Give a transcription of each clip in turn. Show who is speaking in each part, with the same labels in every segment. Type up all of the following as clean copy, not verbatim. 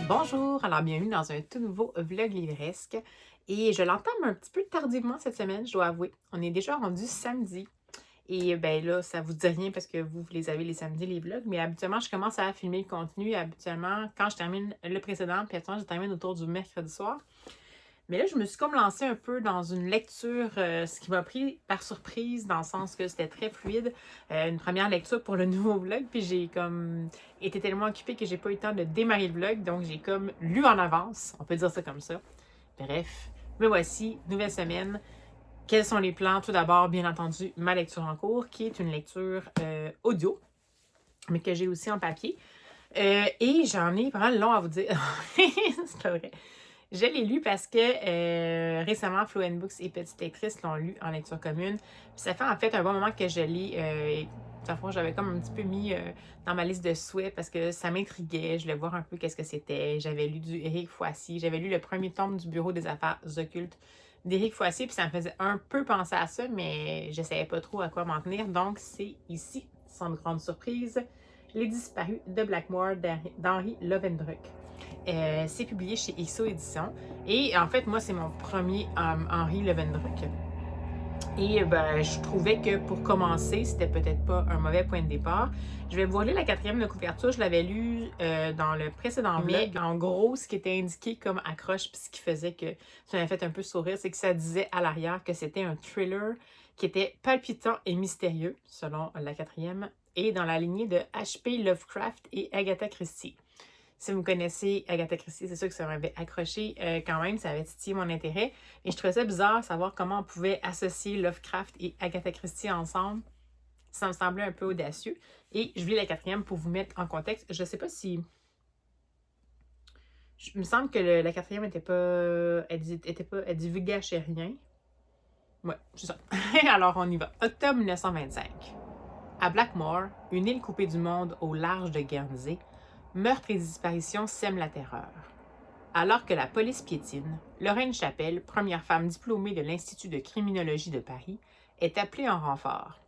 Speaker 1: Bonjour, alors bienvenue dans un tout nouveau vlog livresque et je l'entame un petit peu tardivement cette semaine, je dois avouer. On est déjà rendu samedi et ben là, ça vous dit rien parce que vous les avez les samedis, les vlogs, mais habituellement, je commence à filmer le contenu, habituellement, quand je termine le précédent, puis habituellement, je termine autour du mercredi soir. Mais là, je me suis comme lancée un peu dans une lecture, ce qui m'a pris par surprise, dans le sens que c'était très fluide. Une première lecture pour le nouveau vlog, puis j'ai comme été tellement occupée que j'ai pas eu le temps de démarrer le vlog, donc j'ai comme lu en avance, on peut dire ça comme ça. Bref, me voici, nouvelle semaine. Quels sont les plans? Tout d'abord, bien entendu, ma lecture en cours, qui est une lecture audio, mais que j'ai aussi en papier. Et j'en ai pas mal long à vous dire. C'est pas vrai. Je l'ai lu parce que récemment, Flo Books et Petite Lectrice l'ont lu en lecture commune. Puis ça fait en fait un bon moment que je lis. J'avais comme un petit peu mis dans ma liste de souhaits parce que ça m'intriguait. Je voulais voir un peu qu'est-ce que c'était. J'avais lu du Éric Foissy. J'avais lu le premier tome du Bureau des affaires occultes d'Éric Foissy. Puis ça me faisait un peu penser à ça, mais je ne savais pas trop à quoi m'en tenir. Donc c'est ici, sans grande surprise, Les Disparus de Blackmore d'Henri Lovendruck. C'est publié chez ISO Éditions. Et en fait, moi, c'est mon premier Henri Lovendruck. Et ben, je trouvais que pour commencer, c'était peut-être pas un mauvais point de départ. Je vais vous lire la quatrième de couverture. Je l'avais lu dans le précédent vlog. Mais en gros, ce qui était indiqué comme accroche, puis ce qui faisait que ça m'avait fait un peu sourire, c'est que ça disait à l'arrière que c'était un thriller qui était palpitant et mystérieux, selon la quatrième, et dans la lignée de H.P. Lovecraft et Agatha Christie. Si vous connaissez Agatha Christie, c'est sûr que ça m'avait accroché quand même, ça avait titillé mon intérêt. Et je trouvais ça bizarre de savoir comment on pouvait associer Lovecraft et Agatha Christie ensemble. Ça me semblait un peu audacieux. Et je lis la quatrième pour vous mettre en contexte. Je ne sais pas si... Il me semble que la quatrième n'était pas... Elle divulgachait rien. Ouais, c'est ça. Alors on y va. Octobre 1925. À Blackmore, une île coupée du monde au large de Guernsey, meurtre et disparition sèment la terreur. Alors que la police piétine, Lorraine Chapelle, première femme diplômée de l'Institut de criminologie de Paris, est appelée en renfort.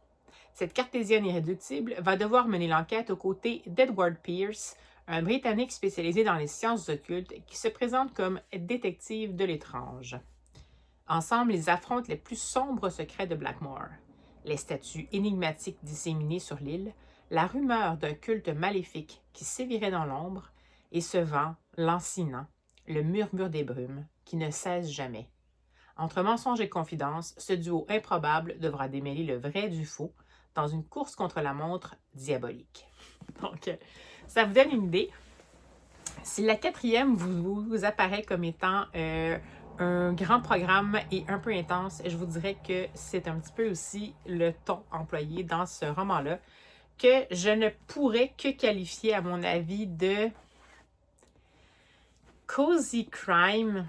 Speaker 1: Cette cartésienne irréductible va devoir mener l'enquête aux côtés d'Edward Pierce, un Britannique spécialisé dans les sciences occultes qui se présente comme détective de l'étrange. Ensemble, ils affrontent les plus sombres secrets de Blackmore. Les statues énigmatiques disséminées sur l'île, la rumeur d'un culte maléfique qui sévirait dans l'ombre, et ce vent lancinant, le murmure des brumes, qui ne cesse jamais. Entre mensonges et confidences, ce duo improbable devra démêler le vrai du faux dans une course contre la montre diabolique. Donc, ça vous donne une idée. Si la quatrième vous apparaît comme étant un grand programme et un peu intense, je vous dirais que c'est un petit peu aussi le ton employé dans ce roman-là, que je ne pourrais que qualifier, à mon avis, de cozy crime.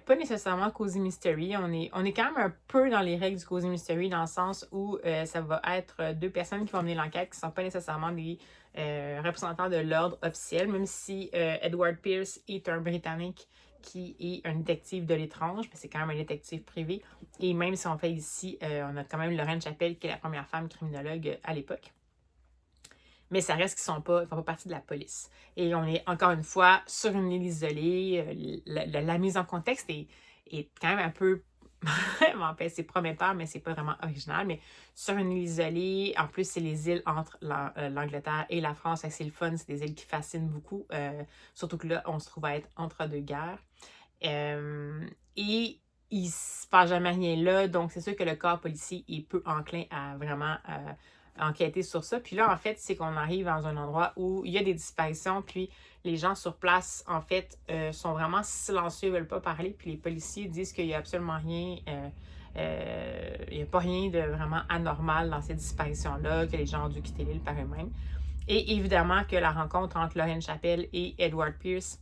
Speaker 1: Pas nécessairement cozy mystery. On est quand même un peu dans les règles du cozy mystery, dans le sens où ça va être deux personnes qui vont mener l'enquête qui ne sont pas nécessairement des représentants de l'ordre officiel, même si Edward Pierce est un Britannique qui est un détective de l'étrange, mais c'est quand même un détective privé. Et même si on fait ici, on a quand même Lorraine Chapelle, qui est la première femme criminologue à l'époque. Mais ça reste qu'ils ne font pas partie de la police. Et on est encore une fois sur une île isolée. La mise en contexte est quand même un peu... en fait, c'est prometteur, mais c'est pas vraiment original. Mais sur une île isolée, en plus, c'est les îles entre l'Angleterre et la France. C'est le fun, c'est des îles qui fascinent beaucoup. Surtout que là, on se trouve à être entre deux guerres. Et il ne se passe jamais rien là. Donc, c'est sûr que le corps policier est peu enclin à vraiment... enquêter sur ça. Puis là, en fait, c'est qu'on arrive dans un endroit où il y a des disparitions, puis les gens sur place, en fait, sont vraiment silencieux, ne veulent pas parler, puis les policiers disent qu'il n'y a absolument rien, il n'y a pas rien de vraiment anormal dans ces disparitions-là, que les gens ont dû quitter l'île par eux-mêmes. Et évidemment que la rencontre entre Lorraine Chapelle et Edward Pierce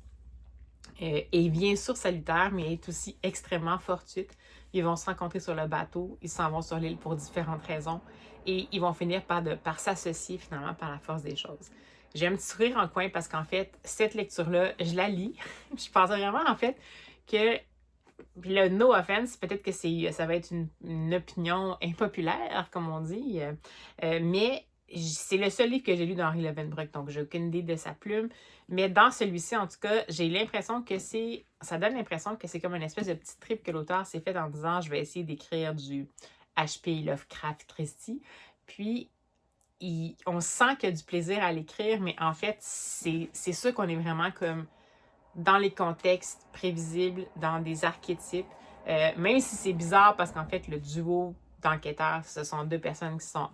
Speaker 1: est bien sûr salutaire, mais est aussi extrêmement fortuite. Ils vont se rencontrer sur le bateau, ils s'en vont sur l'île pour différentes raisons et ils vont finir par s'associer finalement par la force des choses. J'ai un petit sourire en coin parce qu'en fait, cette lecture-là, je la lis. Je pensais vraiment en fait que le no offense, peut-être que ça va être une opinion impopulaire, comme on dit, mais c'est le seul livre que j'ai lu d'Henri Levenbrock, donc j'ai aucune idée de sa plume. Mais dans celui-ci, en tout cas, j'ai l'impression que ça donne l'impression que c'est comme une espèce de petit trip que l'auteur s'est fait en disant « Je vais essayer d'écrire du H.P. Lovecraft Christie ». Puis, on sent qu'il y a du plaisir à l'écrire, mais en fait, c'est sûr qu'on est vraiment comme dans les contextes prévisibles, dans des archétypes. Même si c'est bizarre parce qu'en fait, le duo d'enquêteurs, ce sont deux personnes qui sont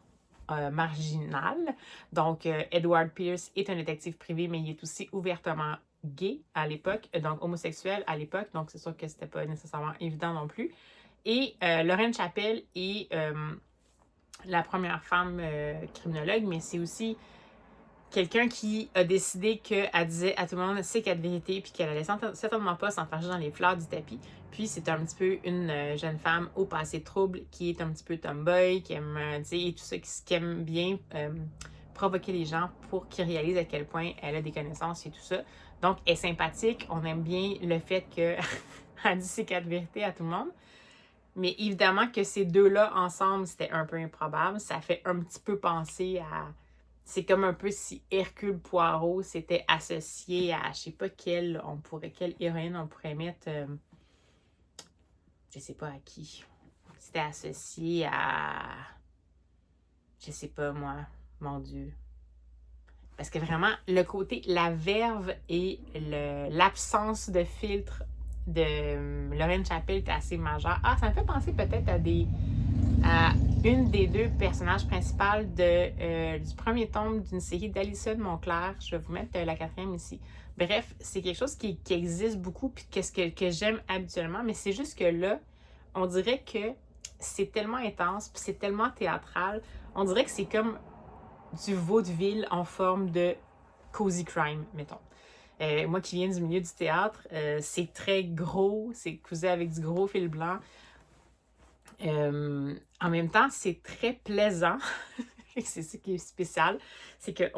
Speaker 1: marginales. Donc, Edward Pierce est un détective privé, mais il est aussi ouvertement gay à l'époque, donc homosexuel à l'époque. Donc, c'est sûr que c'était pas nécessairement évident non plus. Et Lorraine Chappell est la première femme criminologue, mais c'est aussi quelqu'un qui a décidé qu'elle disait à tout le monde ses quatre vérités, puis qu'elle allait certainement pas s'enfarger dans les fleurs du tapis. Puis c'est un petit peu une jeune femme au passé trouble qui est un petit peu tomboy, qui aime, et tout ça, qui aime bien provoquer les gens pour qu'ils réalisent à quel point elle a des connaissances et tout ça. Donc, elle est sympathique. On aime bien le fait qu'elle dit ses quatre vérités à tout le monde. Mais évidemment que ces deux-là ensemble, c'était un peu improbable. Ça fait un petit peu penser à... C'est comme un peu si Hercule Poirot s'était associé à, je sais pas quelle héroïne on pourrait mettre, je sais pas à qui. C'était associé à, je sais pas moi, mon Dieu. Parce que vraiment, le côté, la verve et l'absence de filtre de Lorraine Chappell était assez majeure. Ah, ça me fait penser peut-être à une des deux personnages principales du premier tome d'une série d'Alison Montclair. Je vais vous mettre la quatrième ici. Bref, c'est quelque chose qui existe beaucoup puis que j'aime habituellement, mais c'est juste que là, on dirait que c'est tellement intense puis c'est tellement théâtral. On dirait que c'est comme du vaudeville en forme de cozy crime, mettons. Moi qui viens du milieu du théâtre, c'est très gros, c'est cousu avec du gros fil blanc. En même temps, c'est très plaisant. C'est ça qui est spécial. C'est que,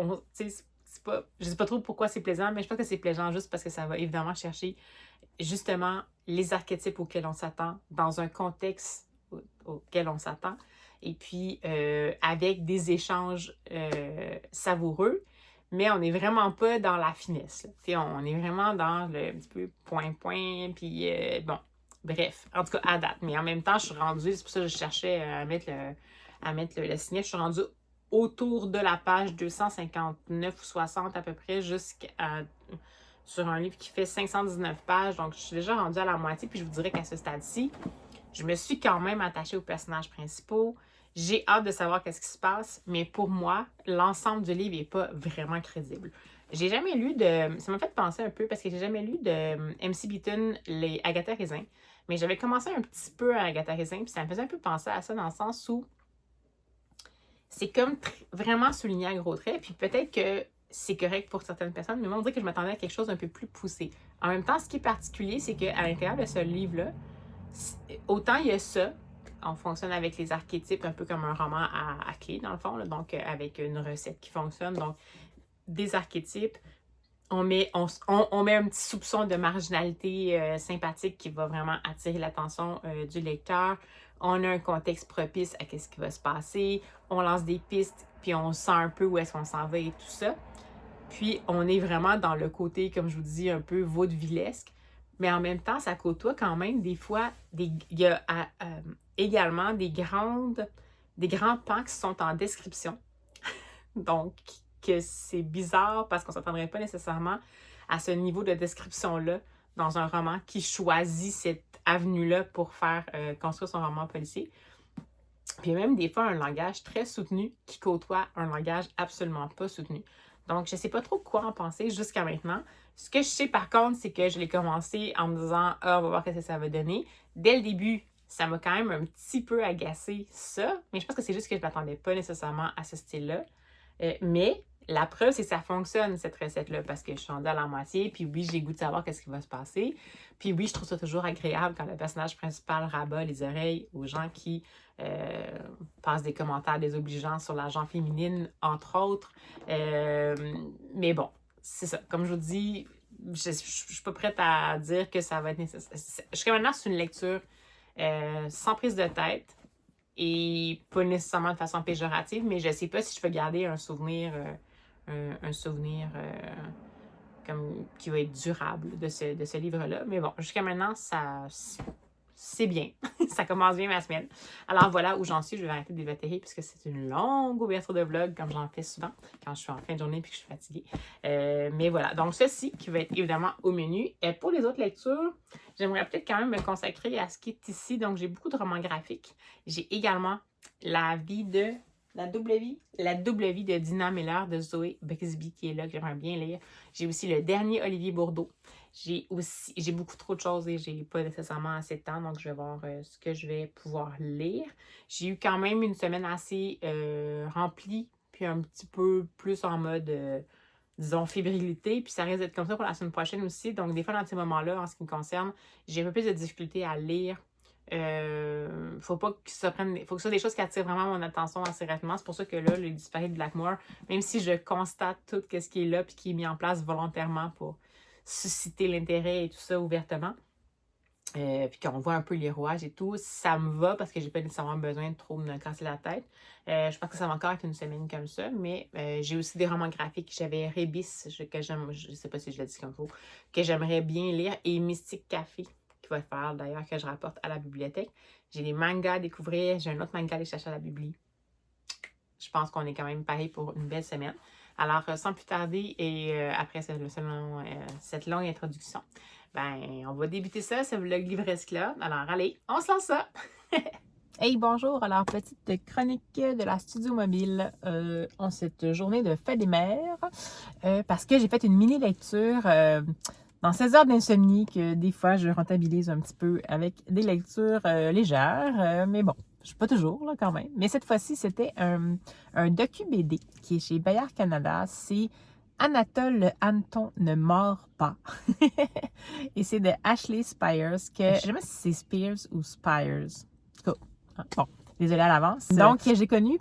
Speaker 1: je sais pas trop pourquoi c'est plaisant, mais je pense que c'est plaisant juste parce que ça va évidemment chercher justement les archétypes auxquels on s'attend, dans un contexte auquel on s'attend, et puis avec des échanges savoureux, mais on n'est vraiment pas dans la finesse. On est vraiment dans le petit peu point, puis bon, bref, en tout cas à date. Mais en même temps, je suis rendue, c'est pour ça que je cherchais à mettre le signet, je suis rendue autour de la page 259 ou 60 à peu près, sur un livre qui fait 519 pages. Donc, je suis déjà rendue à la moitié. Puis, je vous dirais qu'à ce stade-ci, je me suis quand même attachée aux personnages principaux. J'ai hâte de savoir qu'est-ce qui se passe. Mais pour moi, l'ensemble du livre n'est pas vraiment crédible. J'ai jamais lu de... Ça m'a fait penser un peu parce que j'ai jamais lu de M.C. Beaton, les Agatha Raisin. Mais j'avais commencé un petit peu à Agatha Raisin. Puis, ça me faisait un peu penser à ça dans le sens où c'est comme vraiment souligné à gros traits. Puis, peut-être que c'est correct pour certaines personnes, mais moi, on dirait que je m'attendais à quelque chose d'un peu plus poussé. En même temps, ce qui est particulier, c'est qu'à l'intérieur de ce livre-là, autant il y a ça, on fonctionne avec les archétypes un peu comme un roman à clé, dans le fond, là, donc avec une recette qui fonctionne. Donc, des archétypes, on met un petit soupçon de marginalité sympathique qui va vraiment attirer l'attention du lecteur. On a un contexte propice à ce qui va se passer. On lance des pistes, puis on sent un peu où est-ce qu'on s'en va et tout ça. Puis, on est vraiment dans le côté, comme je vous dis, un peu vaudevillesque. Mais en même temps, ça côtoie quand même des fois, il y a également des grands pans qui sont en description. Donc, que c'est bizarre parce qu'on ne s'attendrait pas nécessairement à ce niveau de description-là dans un roman qui choisit cette avenue-là pour faire construire son roman policier. Puis même des fois un langage très soutenu qui côtoie un langage absolument pas soutenu. Donc, je ne sais pas trop quoi en penser jusqu'à maintenant. Ce que je sais par contre, c'est que je l'ai commencé en me disant « Ah, on va voir ce que ça va donner ». Dès le début, ça m'a quand même un petit peu agacé ça, mais je pense que c'est juste que je ne m'attendais pas nécessairement à ce style-là. Mais la preuve, c'est que ça fonctionne, cette recette-là, parce que je suis rendue à la moitié, puis oui, j'ai le goût de savoir qu'est-ce qui va se passer. Puis oui, je trouve ça toujours agréable quand le personnage principal rabat les oreilles aux gens qui passent des commentaires désobligeants sur la genre féminine, entre autres. Mais bon, c'est ça. Comme je vous dis, je ne suis pas prête à dire que ça va être nécessaire. Jusqu'à maintenant, c'est une lecture sans prise de tête. et pas nécessairement de façon péjorative, mais je ne sais pas si je peux garder un souvenir, comme qui va être durable de ce livre-là. Mais bon, jusqu'à maintenant, c'est bien. Ça commence bien ma semaine. Alors voilà où j'en suis. Je vais arrêter de dévatérer puisque c'est une longue ouverture de vlog comme j'en fais souvent quand je suis en fin de journée et que je suis fatiguée. Mais voilà. Donc ceci qui va être évidemment au menu. Et pour les autres lectures, j'aimerais peut-être quand même me consacrer à ce qui est ici. Donc j'ai beaucoup de romans graphiques. J'ai également La double vie de Dina Miller de Zoé Bixby qui est là, que j'aimerais bien lire. J'ai aussi le dernier Olivier Bourdeau. J'ai beaucoup trop de choses et j'ai pas nécessairement assez de temps, donc je vais voir ce que je vais pouvoir lire. J'ai eu quand même une semaine assez remplie, puis un petit peu plus en mode, disons, fébrilité, puis ça risque d'être comme ça pour la semaine prochaine aussi. Donc, des fois, dans ces moments-là, en ce qui me concerne, j'ai un peu plus de difficulté à lire. Faut pas que ça prenne. Faut que ce soit des choses qui attirent vraiment mon attention assez rapidement. C'est pour ça que là, le disparu de Blackmore, même si je constate tout ce qui est là puis qui est mis en place volontairement pour susciter l'intérêt et tout ça ouvertement, puis qu'on voit un peu les rouages et tout, ça me va parce que j'ai pas nécessairement besoin de trop me casser la tête. Je pense que ça va encore être une semaine comme ça, mais j'ai aussi des romans graphiques. J'avais Rébis, que j'aime, je sais pas si je l'ai dit comme il faut, que j'aimerais bien lire, et Mystique Café, qui va faire d'ailleurs que je rapporte à la bibliothèque. J'ai des mangas à découvrir, j'ai un autre manga à aller chercher à la bibli. Je pense qu'on est quand même pareil pour une belle semaine. Alors, sans plus tarder, et après cette longue introduction, ben, on va débuter ça, ce vlog livresque-là. Alors, allez, on se lance ça! Hey, bonjour! Alors, petite chronique de la Studio Mobile en cette journée de fête des mères, parce que j'ai fait une mini-lecture dans 16 heures d'insomnie que des fois, je rentabilise un petit peu avec des lectures légères, mais bon. Je suis pas toujours, là, quand même. Mais cette fois-ci, c'était un docu-BD qui est chez Bayard Canada. C'est Anatole le hanneton ne mord pas. Et c'est de Ashley Spires, que je sais jamais si c'est Spears ou Spires. En tout cas, bon, désolée à l'avance. Donc, j'ai connu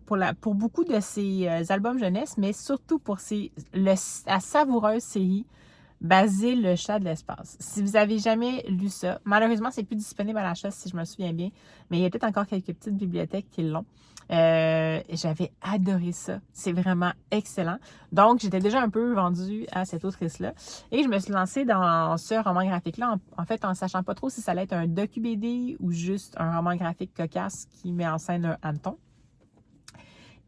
Speaker 1: pour beaucoup de ses albums jeunesse, mais surtout pour la savoureuse série Basile, le chat de l'espace. Si vous avez jamais lu ça, malheureusement, c'est plus disponible à l'achat si je me souviens bien, mais il y a peut-être encore quelques petites bibliothèques qui l'ont. J'avais adoré ça. C'est vraiment excellent. Donc, j'étais déjà un peu vendue à cette autrice-là. Et je me suis lancée dans ce roman graphique-là, en fait, en sachant pas trop si ça allait être un docu-BD ou juste un roman graphique cocasse qui met en scène un hanneton.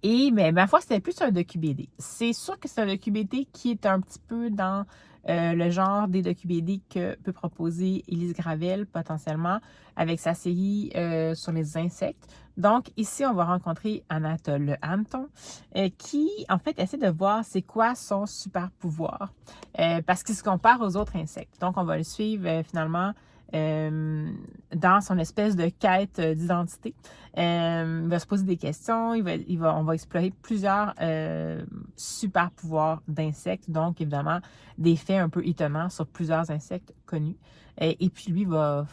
Speaker 1: Et mais ma foi, c'était plus un docu-BD. C'est sûr que c'est un docu-BD qui est un petit peu dans le genre des docu-BD que peut proposer Élise Gravel potentiellement avec sa série sur les insectes. Donc ici, on va rencontrer Anatole le hanneton qui, en fait, essaie de voir c'est quoi son super pouvoir parce qu'il se compare aux autres insectes. Donc, on va le suivre finalement dans son espèce de quête d'identité. Il va se poser des questions, on va explorer plusieurs super pouvoirs d'insectes, donc évidemment des faits un peu étonnants sur plusieurs insectes connus. Et puis lui va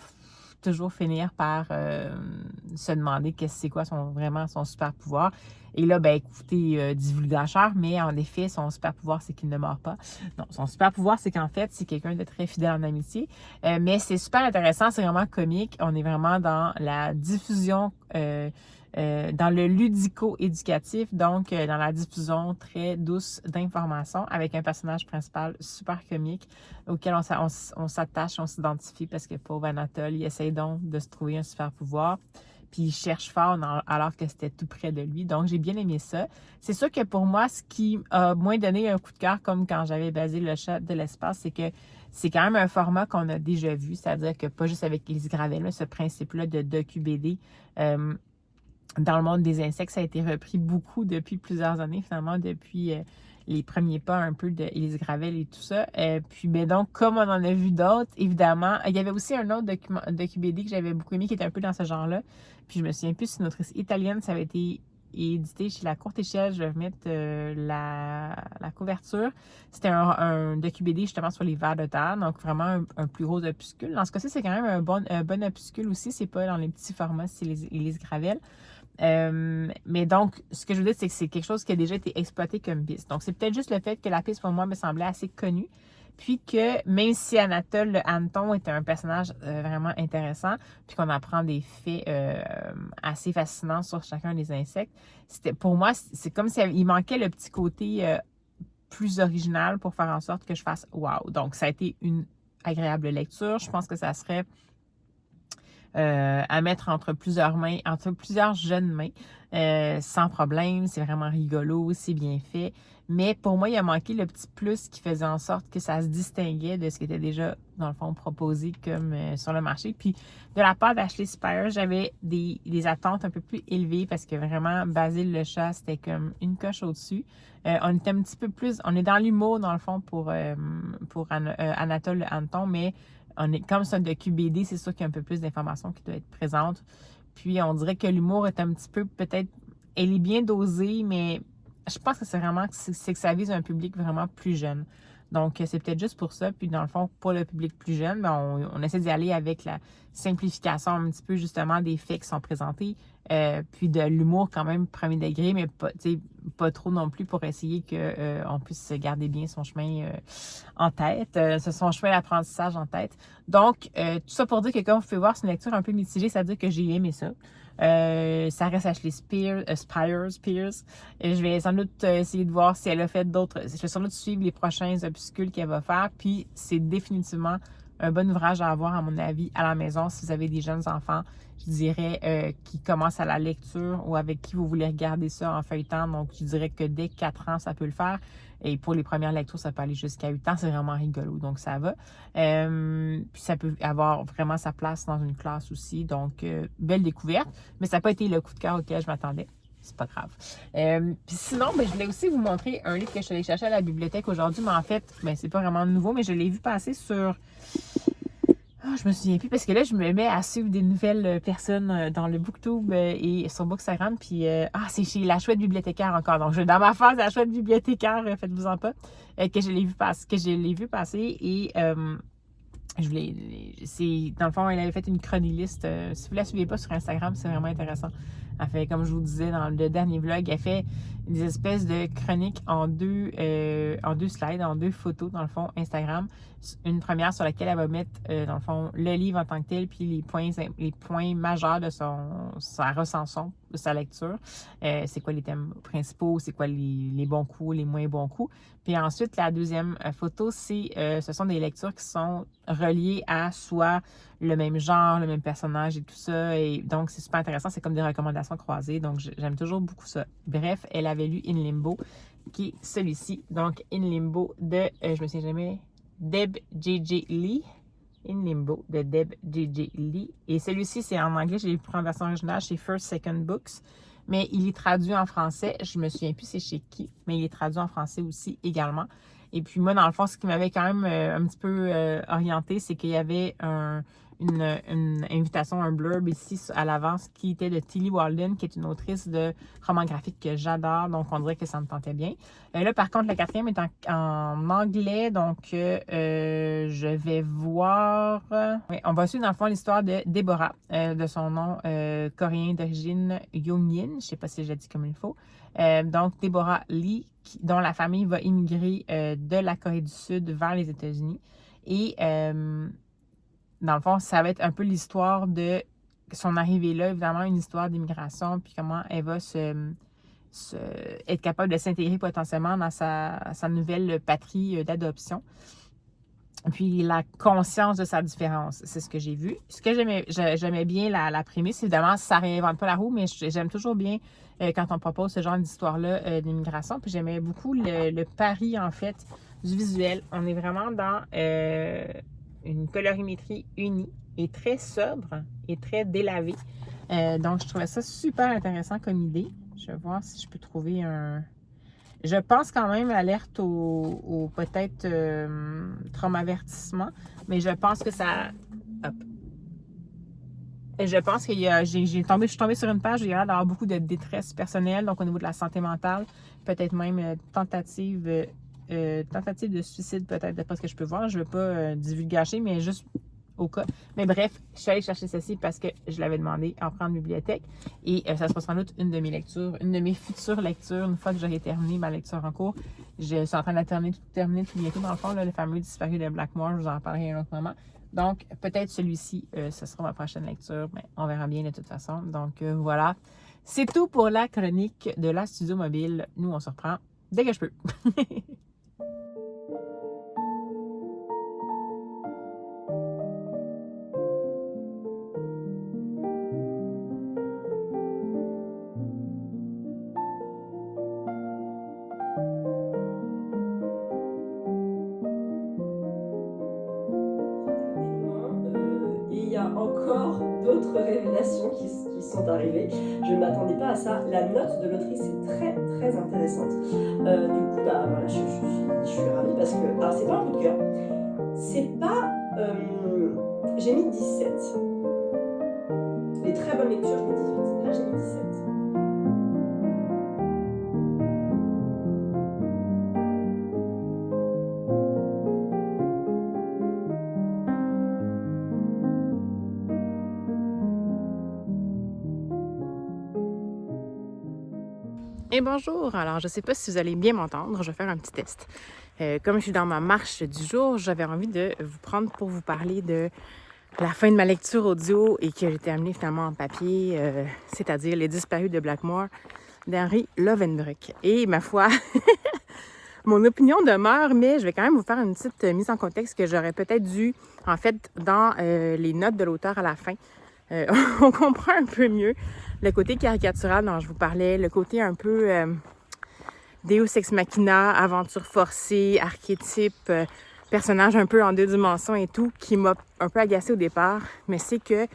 Speaker 1: toujours finir par se demander c'est quoi vraiment son super pouvoir. Et là, ben écoutez, divulgateur, mais en effet, son super pouvoir, c'est qu'il ne meurt pas. Non, son super pouvoir, c'est qu'en fait, c'est quelqu'un de très fidèle en amitié. Mais c'est super intéressant, c'est vraiment comique. On est vraiment dans la diffusion, dans le ludico-éducatif, donc dans la diffusion très douce d'informations avec un personnage principal super comique auquel on s'attache, on s'identifie parce que pauvre Anatole, il essaye donc de se trouver un super pouvoir. Puis il cherche fort alors que c'était tout près de lui. Donc, j'ai bien aimé ça. C'est sûr que pour moi, ce qui a moins donné un coup de cœur, comme quand j'avais basé le chat de l'espace, c'est que c'est quand même un format qu'on a déjà vu. C'est-à-dire que pas juste avec Élise Gravel, mais ce principe-là de docu-BD dans le monde des insectes, ça a été repris beaucoup depuis plusieurs années, finalement, depuis les premiers pas un peu d'Élise Gravel et tout ça. Puis, ben donc, comme on en a vu d'autres, évidemment, il y avait aussi un autre docu-BD que j'avais beaucoup aimé qui était un peu dans ce genre-là. Puis, je me souviens plus, c'est une autrice italienne, ça avait été édité chez La Courte Échelle. Je vais remettre la couverture. C'était un docu-BD justement sur les vers de terre, donc vraiment un plus gros opuscule. Dans ce cas-ci, c'est quand même un bon opuscule aussi. C'est pas dans les petits formats, c'est Élise Gravel. Mais donc, ce que je veux dire, c'est que c'est quelque chose qui a déjà été exploité comme piste. Donc, c'est peut-être juste le fait que la piste, pour moi, me semblait assez connue. Puis que même si Anatole le hanneton était un personnage vraiment intéressant, puis qu'on apprend des faits assez fascinants sur chacun des insectes, pour moi, c'est comme s'il manquait le petit côté plus original pour faire en sorte que je fasse « wow ». Donc, ça a été une agréable lecture. Je pense que ça serait à mettre entre plusieurs mains, entre plusieurs jeunes mains, sans problème. C'est vraiment rigolo, c'est bien fait. Mais pour moi, il a manqué le petit plus qui faisait en sorte que ça se distinguait de ce qui était déjà, dans le fond, proposé comme sur le marché. Puis, de la part d'Ashley Spires, j'avais des attentes un peu plus élevées parce que vraiment, Basile le chat, c'était comme une coche au-dessus. On était un petit peu plus, on est dans l'humour, dans le fond, pour Anatole le hanneton, mais comme c'est un docu-BD, c'est sûr qu'il y a un peu plus d'informations qui doivent être présentes. Puis, on dirait que l'humour est un petit peu, peut-être, elle est bien dosée, mais je pense que c'est vraiment que ça vise un public vraiment plus jeune. Donc, c'est peut-être juste pour ça. Puis, dans le fond, pour le public plus jeune, ben, on essaie d'y aller avec la simplification un petit peu, justement, des faits qui sont présentés. Puis de l'humour quand même premier degré, mais pas trop non plus pour essayer qu'on puisse garder bien son chemin en tête, son chemin d'apprentissage en tête. Donc, tout ça pour dire que comme vous pouvez voir, c'est une lecture un peu mitigée, ça veut dire que j'ai aimé ça. Ça reste Ashley Spires. Et je vais sans doute essayer de voir si elle a fait d'autres. Je vais sans doute suivre les prochains opuscules qu'elle va faire. Puis c'est définitivement un bon ouvrage à avoir, à mon avis, à la maison si vous avez des jeunes enfants, je dirais, qui commencent à la lecture ou avec qui vous voulez regarder ça en feuilletant. Donc, je dirais que dès 4 ans, ça peut le faire. Et pour les premières lectures, ça peut aller jusqu'à 8 ans. C'est vraiment rigolo, donc ça va. Puis ça peut avoir vraiment sa place dans une classe aussi. Donc, belle découverte. Mais ça n'a pas été le coup de cœur auquel je m'attendais. C'est pas grave. Puis sinon, je voulais aussi vous montrer un livre que je suis allée chercher à la bibliothèque aujourd'hui. Mais en fait, c'est pas vraiment nouveau, mais je l'ai vu passer sur... je me souviens plus parce que là, je me mets à suivre des nouvelles personnes dans le BookTube et sur Bookstagram. Puis, c'est chez La Chouette Bibliothécaire encore. Donc, je suis dans ma phase La Chouette Bibliothécaire, faites-vous-en pas, que je l'ai vu passer. Et dans le fond, elle avait fait une chroniliste. Si vous la suivez pas sur Instagram, c'est vraiment intéressant. Elle fait, comme je vous disais dans le dernier vlog, elle fait des espèces de chroniques en deux slides, en 2 photos, dans le fond, Instagram. Une première sur laquelle elle va mettre, dans le fond, le livre en tant que tel, puis les points majeurs de sa recension, de sa lecture. C'est quoi les thèmes principaux, c'est quoi les bons coups, les moins bons coups. Puis ensuite, la deuxième photo, ce sont des lectures qui sont reliées à soit le même genre, le même personnage et tout ça. Et donc, c'est super intéressant. C'est comme des recommandations croisées. Donc, j'aime toujours beaucoup ça. Bref, elle avait lu In Limbo, qui est celui-ci. Donc, In Limbo de, je me souviens jamais, Deb J.J. Lee. In Limbo de Deb J.J. Lee. Et celui-ci, c'est en anglais. Je l'ai pris en version originale chez First Second Books. Mais il est traduit en français. Je me souviens plus c'est chez qui, mais il est traduit en français aussi également. Et puis moi, dans le fond, ce qui m'avait quand même un petit peu orienté, c'est qu'il y avait une invitation, un blurb ici à l'avance qui était de Tilly Walden, qui est une autrice de romans graphiques que j'adore. Donc, on dirait que ça me tentait bien. Là, par contre, le 4e est en anglais. Donc, je vais voir... Oui, on va suivre dans le fond l'histoire de Déborah, de son nom coréen d'origine Youngin. Je ne sais pas si j'ai dit comme il faut. Donc, Déborah Lee, dont la famille va immigrer de la Corée du Sud vers les États-Unis. Et dans le fond, ça va être un peu l'histoire de son arrivée là, évidemment, une histoire d'immigration, puis comment elle va être capable de s'intégrer potentiellement dans sa nouvelle patrie d'adoption. Puis la conscience de sa différence, c'est ce que j'ai vu. Ce que j'aimais bien la prémisse, évidemment, ça ne réinvente pas la roue, mais j'aime toujours bien quand on propose ce genre d'histoire-là d'immigration. Puis j'aimais beaucoup le pari, en fait, du visuel. On est vraiment dans une colorimétrie unie et très sobre et très délavée. Donc, je trouvais ça super intéressant comme idée. Je vais voir si je peux trouver un... Je pense quand même alerte au peut-être traumavertissement, mais je pense que ça... Hop. Je pense qu'il y a... je suis tombée sur une page où il y a l'air d'avoir beaucoup de détresse personnelle, donc au niveau de la santé mentale, peut-être même tentative de suicide, peut-être, d'après ce que je peux voir. Je ne veux pas divulgacher, mais juste au cas. Mais bref, je suis allée chercher ceci parce que je l'avais demandé en prendre bibliothèque. Et ça sera sans doute une de mes lectures, une de mes futures lectures, une fois que j'aurai terminé ma lecture en cours. Je suis en train de terminer tout bientôt, dans le fond, là, le fameux Disparu de Blackmore. Je vous en parlerai à un autre moment. Donc, peut-être celui-ci, ce sera ma prochaine lecture, mais on verra bien de toute façon. Donc, voilà. C'est tout pour la chronique de la Studio Mobile. Nous, on se reprend dès que je peux.
Speaker 2: Il y a encore d'autres révélations qui sont arrivées. Je ne m'attendais pas à ça. La note de l'autrice est très très intéressante. Du coup, voilà, je suis ravie parce que... Alors, c'est pas un coup de cœur. C'est pas... j'ai mis 17. Les très bonnes lectures, je mets 18. Là, j'ai mis 17.
Speaker 1: Et bonjour! Alors, je ne sais pas si vous allez bien m'entendre, je vais faire un petit test. Comme je suis dans ma marche du jour, j'avais envie de vous prendre pour vous parler de la fin de ma lecture audio et que j'ai terminé finalement en papier, c'est-à-dire Les Disparus de Blackmore d'Henry Lovenbroek. Et ma foi, mon opinion demeure, mais je vais quand même vous faire une petite mise en contexte que j'aurais peut-être dû, en fait, dans les notes de l'auteur à la fin. On comprend un peu mieux le côté caricatural dont je vous parlais, le côté un peu Deus Ex Machina, aventure forcée, archétype, personnage un peu en deux dimensions et tout, qui m'a un peu agacée au départ, mais c'est que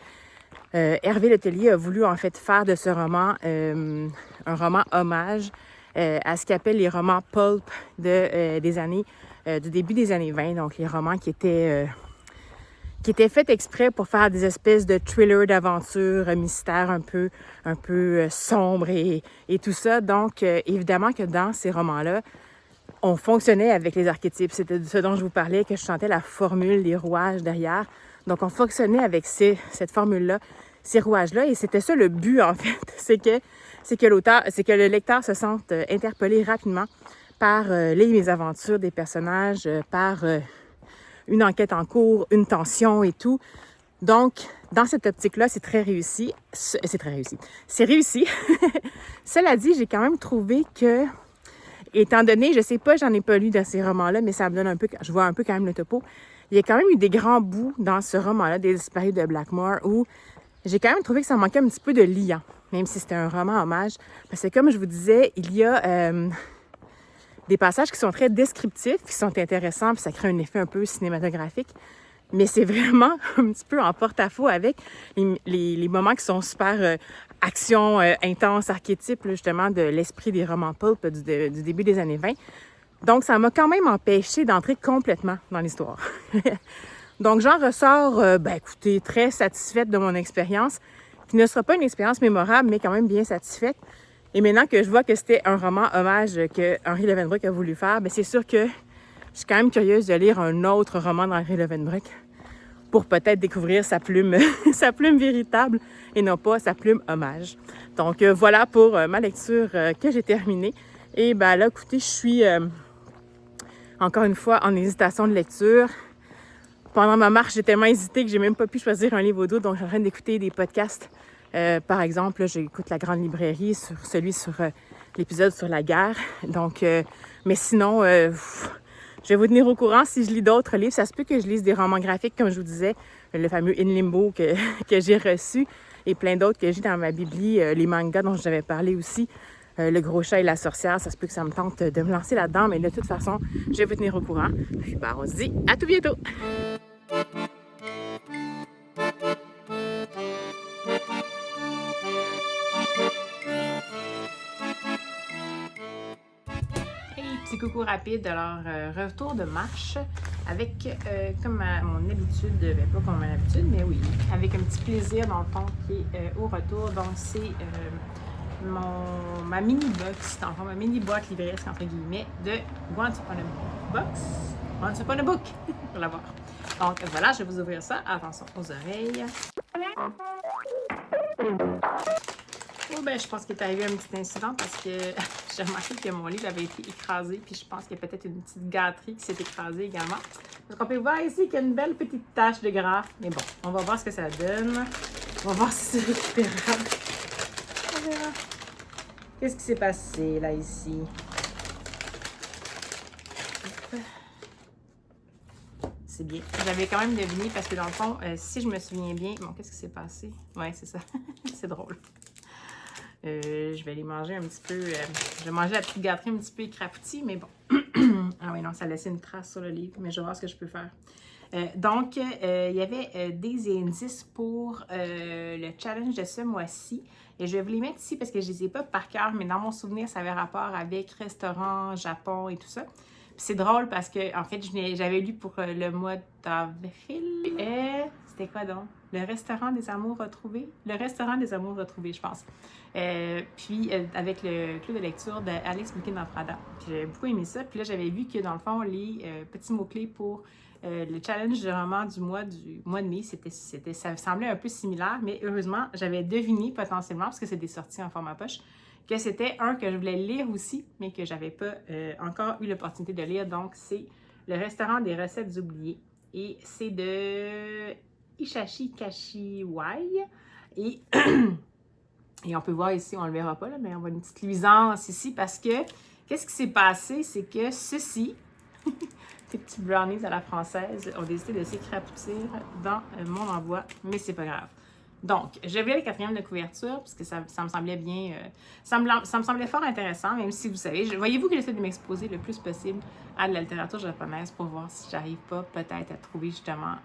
Speaker 1: Hervé Letellier a voulu en fait faire de ce roman un roman hommage à ce qu'il appelle les romans pulp des années, du début des années 20, donc les romans qui étaient faits exprès pour faire des espèces de thrillers d'aventure, mystère un peu sombre et tout ça. Donc, évidemment que dans ces romans-là, on fonctionnait avec les archétypes. C'était de ce dont je vous parlais, que je sentais la formule, les rouages derrière. Donc, on fonctionnait avec cette formule-là, ces rouages-là. Et c'était ça le but, en fait. C'est que le lecteur se sente interpellé rapidement par les mésaventures des personnages, par une enquête en cours, une tension et tout. Donc, dans cette optique-là, c'est très réussi. C'est réussi. Cela dit, j'ai quand même trouvé que, étant donné, je sais pas, j'en ai pas lu dans ces romans-là, mais ça me donne un peu, je vois un peu quand même le topo. Il y a quand même eu des grands bouts dans ce roman-là, des Disparus de Blackmore, où j'ai quand même trouvé que ça manquait un petit peu de liant, même si c'était un roman hommage. Parce que comme je vous disais, il y a des passages qui sont très descriptifs, qui sont intéressants, puis ça crée un effet un peu cinématographique. Mais c'est vraiment un petit peu en porte-à-faux avec les moments qui sont super action intense, archétype, justement, de l'esprit des romans pulp du début des années 20. Donc, ça m'a quand même empêché d'entrer complètement dans l'histoire. Donc, j'en ressors, écoutez, très satisfaite de mon expérience, qui ne sera pas une expérience mémorable, mais quand même bien satisfaite. Et maintenant que je vois que c'était un roman hommage que Henry Lovenbroek a voulu faire, bien, c'est sûr que je suis quand même curieuse de lire un autre roman d'Henry Lovenbroek pour peut-être découvrir sa plume, sa plume véritable et non pas sa plume hommage. Donc, voilà pour ma lecture que j'ai terminée. Et bien là, écoutez, je suis encore une fois en hésitation de lecture. Pendant ma marche, j'ai tellement hésité que j'ai même pas pu choisir un livre audio, donc je suis en train d'écouter des podcasts. Par exemple, j'écoute La Grande Librairie, sur l'épisode sur la guerre. Donc, mais sinon, je vais vous tenir au courant si je lis d'autres livres. Ça se peut que je lise des romans graphiques, comme je vous disais, le fameux In Limbo que j'ai reçu et plein d'autres que j'ai dans ma bibli, les mangas dont je vous avais parlé aussi, Le Gros Chat et la Sorcière. Ça se peut que ça me tente de me lancer là-dedans, mais de toute façon, je vais vous tenir au courant. Puis, on se dit à tout bientôt! Petit coucou rapide, alors retour de marche avec, comme à mon habitude, pas comme à mon habitude, mais oui, avec un petit plaisir dans le fond qui est au retour. Donc c'est ma mini-box, dans le fond, ma mini-boîte livresque entre guillemets de Once Upon a Box, Once Upon a Book, pour l'avoir. Donc voilà, je vais vous ouvrir ça. Attention aux oreilles. Oh ben, je pense qu'il est arrivé un petit incident parce que j'ai remarqué que mon livre avait été écrasé, puis je pense qu'il y a peut-être une petite gâterie qui s'est écrasée également. Donc on peut voir ici qu'il y a une belle petite tache de gras. Mais bon, on va voir ce que ça donne. On va voir si c'est récupérable. On verra. Qu'est-ce qui s'est passé là ici? C'est bien. J'avais quand même deviné parce que dans le fond, si je me souviens bien... Bon, qu'est-ce qui s'est passé? Ouais, c'est ça. C'est drôle. Je vais les manger un petit peu... je vais manger la petite gâterie un petit peu écrapoutie, mais bon. Ah oui, non, ça a laissé une trace sur le livre, mais je vais voir ce que je peux faire. Donc, il y avait des indices pour le challenge de ce mois-ci. Et je vais vous les mettre ici parce que je ne les ai pas par cœur, mais dans mon souvenir, ça avait rapport avec restaurant, Japon et tout ça. C'est drôle parce que, en fait, j'avais lu pour le mois d'avril. C'était quoi donc? Le restaurant des amours retrouvés? Le restaurant des amours retrouvés, je pense. Puis, avec le club de lecture d'Alex Bouquet-Prada. J'avais beaucoup aimé ça. Puis là, j'avais vu que, dans le fond, les petits mots-clés pour le challenge de roman du mois de mai, ça me semblait un peu similaire, mais heureusement, j'avais deviné potentiellement, parce que c'est des sorties en format poche, que c'était un que je voulais lire aussi, mais que j'avais pas encore eu l'opportunité de lire. Donc, c'est Le restaurant des recettes oubliées. Et c'est de Ishashi Kashiwai. Et, et on peut voir ici, on ne le verra pas, là, mais on voit une petite luisance ici parce que, qu'est-ce qui s'est passé? C'est que ceci, ces petits brownies à la française, ont décidé de s'écrapoutir dans mon envoi, mais c'est pas grave. Donc, je vais la quatrième de couverture, parce que ça me semblait bien... ça me semblait fort intéressant, même si vous savez... Voyez-vous que j'essaie de m'exposer le plus possible à de la littérature japonaise pour voir si j'arrive pas peut-être à trouver justement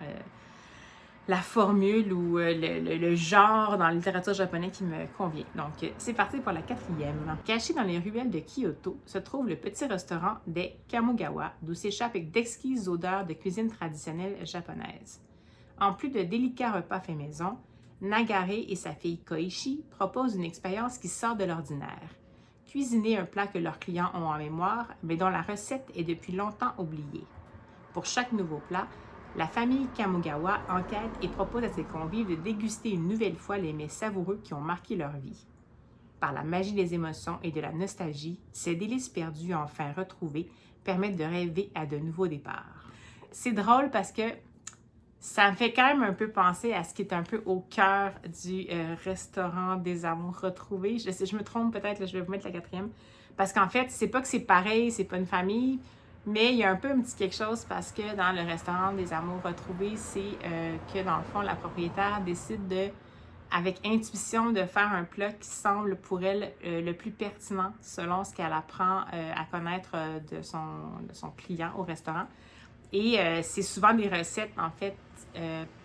Speaker 1: la formule ou le genre dans la littérature japonaise qui me convient. Donc, c'est parti pour la quatrième. Caché dans les ruelles de Kyoto se trouve le petit restaurant des Kamogawa, d'où s'échappent d'exquises odeurs de cuisine traditionnelle japonaise. En plus de délicats repas faits maison, Nagare et sa fille Koichi proposent une expérience qui sort de l'ordinaire. Cuisiner un plat que leurs clients ont en mémoire, mais dont la recette est depuis longtemps oubliée. Pour chaque nouveau plat, la famille Kamogawa enquête et propose à ses convives de déguster une nouvelle fois les mets savoureux qui ont marqué leur vie. Par la magie des émotions et de la nostalgie, ces délices perdus enfin retrouvés permettent de rêver à de nouveaux départs. C'est drôle parce que ça me fait quand même un peu penser à ce qui est un peu au cœur du restaurant des amours retrouvés. Je me trompe peut-être, je vais vous mettre la quatrième. Parce qu'en fait, c'est pas que c'est pareil, c'est pas une famille, mais il y a un peu un petit quelque chose parce que dans le restaurant des amours retrouvés, c'est que dans le fond, la propriétaire décide avec intuition de faire un plat qui semble pour elle le plus pertinent selon ce qu'elle apprend à connaître de son client au restaurant. Et c'est souvent des recettes, en fait,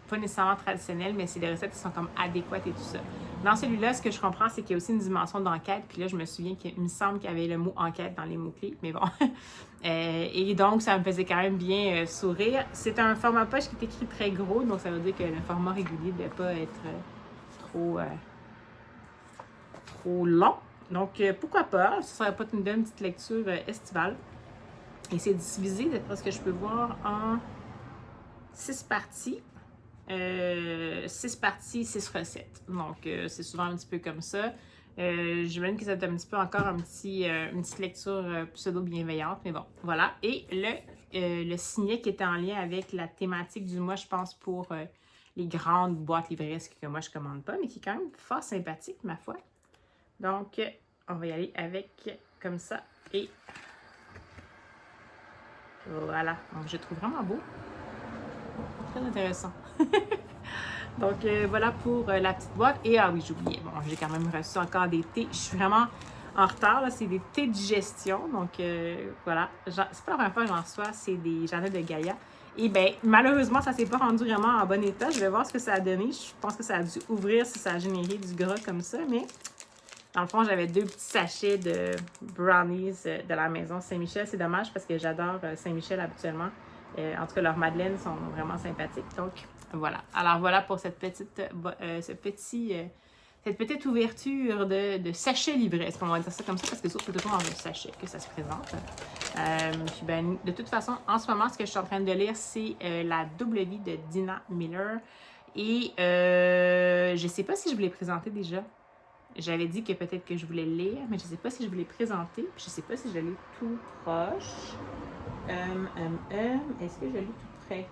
Speaker 1: pas nécessairement traditionnelles, mais c'est des recettes qui sont comme adéquates et tout ça. Dans celui-là, ce que je comprends, c'est qu'il y a aussi une dimension d'enquête. Puis là, je me souviens qu'il me semble qu'il y avait le mot enquête dans les mots-clés, mais bon. Et donc, ça me faisait quand même bien sourire. C'est un format poche qui est écrit très gros, donc ça veut dire que le format régulier ne devait pas être trop long. Donc, pourquoi pas? Ce serait pas une bonne petite lecture estivale. Et c'est divisé, d'après ce que je peux voir, en 6 parties. 6 parties, 6 recettes. Donc, c'est souvent un petit peu comme ça. J'imagine que ça va être un petit peu encore une petite lecture pseudo-bienveillante, mais bon, voilà. Et le signet qui était en lien avec la thématique du mois, je pense, pour les grandes boîtes livresques que moi, je commande pas, mais qui est quand même fort sympathique, ma foi. Donc, on va y aller avec comme ça. Et voilà. Donc, je trouve vraiment beau. Très intéressant. Donc, voilà pour la petite boîte. Et ah oui, j'oubliais. Bon, j'ai quand même reçu encore des thés. Je suis vraiment en retard. C'est des thés de digestion. Donc, voilà. C'est pas la première fois que j'en reçois. C'est des Jeannette de Gaïa. Et bien, malheureusement, ça ne s'est pas rendu vraiment en bon état. Je vais voir ce que ça a donné. Je pense que ça a dû ouvrir si ça a généré du gras comme ça. Mais dans le fond, j'avais 2 petits sachets de brownies de la maison Saint-Michel. C'est dommage parce que j'adore Saint-Michel habituellement. En tout cas, leurs madeleines sont vraiment sympathiques. Donc, voilà. Alors, voilà pour cette petite ouverture de sachet livresque. On va dire ça comme ça parce que c'est toujours dans un sachet que ça se présente. Puis ben, de toute façon, en ce moment, ce que je suis en train de lire, c'est La double vie de Dina Miller. Et je sais pas si je vous l'ai présenté déjà. J'avais dit que peut-être que je voulais le lire, mais je sais pas si je vous l'ai présenté. Puis je sais pas si je l'ai tout proche. Est-ce que je l'ai tout près?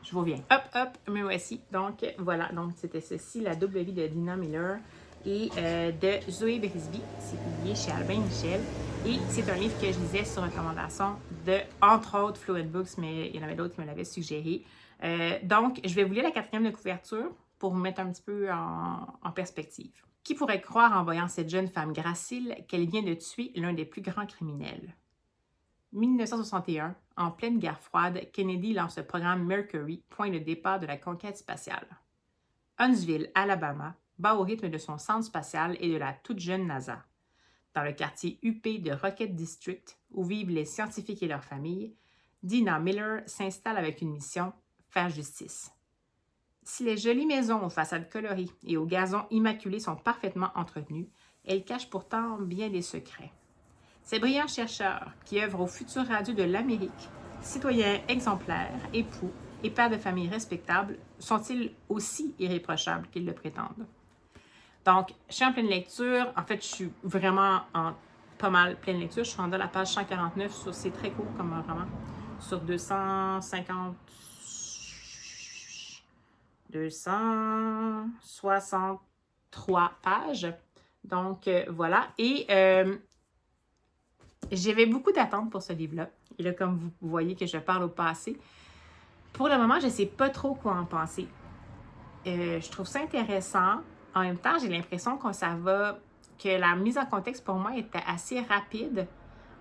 Speaker 1: Je vous reviens. Hop, hop, me voici. Donc, voilà. Donc, c'était ceci, La double vie de Dina Miller et de Zoé Brisby. C'est publié chez Albin Michel. Et c'est un livre que je lisais sur recommandation de, entre autres, Fluid Books, mais il y en avait d'autres qui me l'avaient suggéré. Donc, je vais vous lire la 4e de couverture pour vous mettre un petit peu en perspective. Qui pourrait croire en voyant cette jeune femme gracile qu'elle vient de tuer l'un des plus grands criminels? 1961, en pleine guerre froide, Kennedy lance le programme Mercury, point de départ de la conquête spatiale. Huntsville, Alabama, bat au rythme de son centre spatial et de la toute jeune NASA. Dans le quartier huppé de Rocket District, où vivent les scientifiques et leurs familles, Dina Miller s'installe avec une mission, faire justice. Si les jolies maisons aux façades colorées et aux gazons immaculés sont parfaitement entretenues, elles cachent pourtant bien des secrets. Ces brillants chercheurs qui œuvrent au futur radieux de l'Amérique, citoyens exemplaires, époux et pères de famille respectables, sont-ils aussi irréprochables qu'ils le prétendent? Donc, je suis en pleine lecture. En fait, je suis vraiment en pas mal pleine lecture. Je suis rendue à la page 149. C'est très court comme roman. Sur 263 pages. Donc, voilà. Et j'avais beaucoup d'attentes pour ce livre-là. Et là, comme vous voyez que je parle au passé, pour le moment, je ne sais pas trop quoi en penser. Je trouve ça intéressant. En même temps, j'ai l'impression que la mise en contexte pour moi était assez rapide.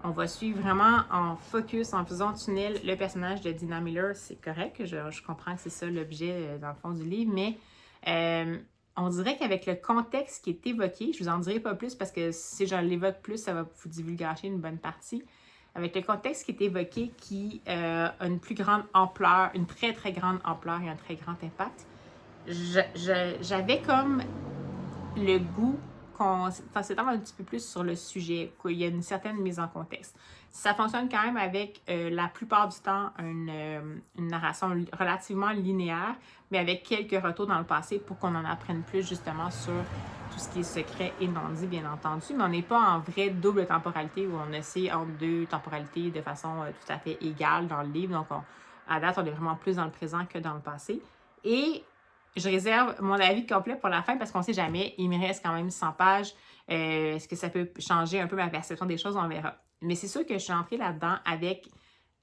Speaker 1: On va suivre vraiment en focus, en faisant tunnel, le personnage de Dina Miller. C'est correct, je comprends que c'est ça l'objet dans le fond du livre, mais on dirait qu'avec le contexte qui est évoqué, je vous en dirai pas plus parce que si je l'évoque plus, ça va vous divulgacher une bonne partie. Avec le contexte qui est évoqué, qui a une plus grande ampleur, une très très grande ampleur et un très grand impact, j'avais comme le goût qu'on s'étend un petit peu plus sur le sujet, qu'il y a une certaine mise en contexte. Ça fonctionne quand même avec la plupart du temps une narration relativement linéaire, mais avec quelques retours dans le passé pour qu'on en apprenne plus justement sur tout ce qui est secret et non dit, bien entendu. Mais on n'est pas en vraie double temporalité où on essaie entre deux temporalités de façon tout à fait égale dans le livre. Donc, à date, on est vraiment plus dans le présent que dans le passé. Et je réserve mon avis complet pour la fin parce qu'on ne sait jamais. Il me reste quand même 100 pages. Est-ce que ça peut changer un peu ma perception des choses? On verra. Mais c'est sûr que je suis entrée là-dedans avec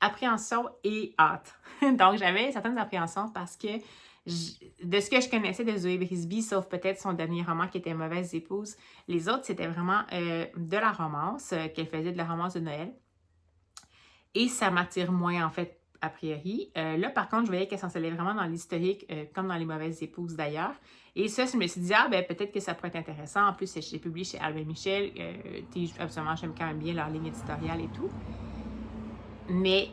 Speaker 1: appréhension et hâte. Donc, j'avais certaines appréhensions parce que de ce que je connaissais de Zoé Brisby, sauf peut-être son dernier roman qui était Mauvaise épouse, les autres, c'était vraiment de la romance, qu'elle faisait de la romance de Noël. Et ça m'attire moins, en fait, a priori. Là, par contre, je voyais qu'elle s'installait vraiment dans l'historique, comme dans Les Mauvaises épouses d'ailleurs. Et ça, je me suis dit, peut-être que ça pourrait être intéressant. En plus, j'ai publié chez Albin Michel. Absolument, j'aime quand même bien leur ligne éditoriale et tout. Mais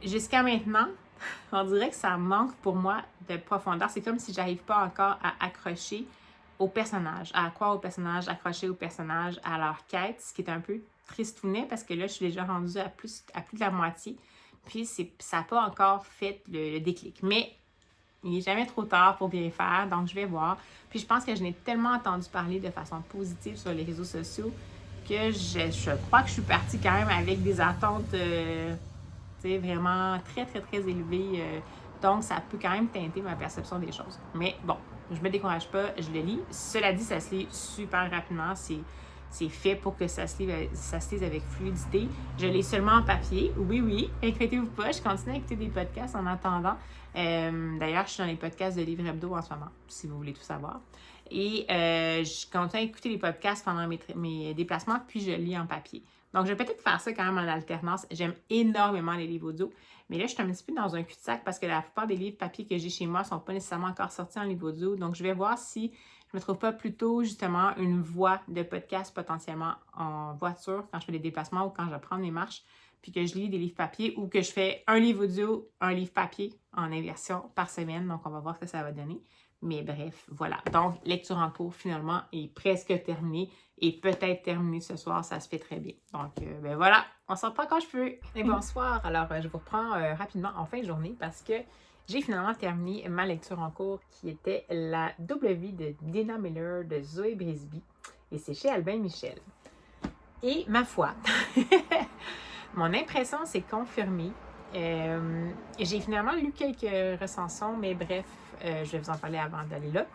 Speaker 1: jusqu'à maintenant, on dirait que ça manque pour moi de profondeur. C'est comme si j'arrive pas encore à accrocher aux personnages, à croire aux personnages, accrocher aux personnages, à leur quête, ce qui est un peu tristounet parce que là, je suis déjà rendue à plus de la moitié. Puis, ça n'a pas encore fait le déclic. Mais il n'est jamais trop tard pour bien faire, donc je vais voir. Puis, je pense que je n'ai tellement entendu parler de façon positive sur les réseaux sociaux que je crois que je suis partie quand même avec des attentes vraiment très, très, très élevées. Donc, ça peut quand même teinter ma perception des choses. Mais bon, je me décourage pas, je le lis. Cela dit, ça se lit super rapidement. C'est fait pour que ça se lise avec fluidité. Je l'ai seulement en papier. Oui, inquiétez-vous pas, je continue à écouter des podcasts en attendant. D'ailleurs, je suis dans les podcasts de Livre Hebdo en ce moment, si vous voulez tout savoir. Et je continue à écouter les podcasts pendant mes déplacements, puis je lis en papier. Donc, je vais peut-être faire ça quand même en alternance. J'aime énormément les livres audio. Mais là, je suis un petit peu dans un cul-de-sac parce que la plupart des livres papier que j'ai chez moi ne sont pas nécessairement encore sortis en livre audio. Donc, je vais voir si je me trouve pas plutôt, justement, une voie de podcast potentiellement en voiture quand je fais des déplacements ou quand je prends mes marches, puis que je lis des livres papier ou que je fais un livre audio, un livre papier en inversion par semaine. Donc, on va voir ce que ça va donner. Mais bref, voilà. Donc, lecture en cours, finalement, est presque terminée et peut-être terminée ce soir. Ça se fait très bien. Donc, ben voilà, on s'en prend quand je peux. Et bonsoir. Alors, je vous reprends rapidement en fin de journée parce que j'ai finalement terminé ma lecture en cours qui était La double vie de Dina Miller de Zoé Brisby. Et c'est chez Albin Michel. Et ma foi, mon impression s'est confirmée. J'ai finalement lu quelques recensions, mais bref, je vais vous en parler avant d'aller là.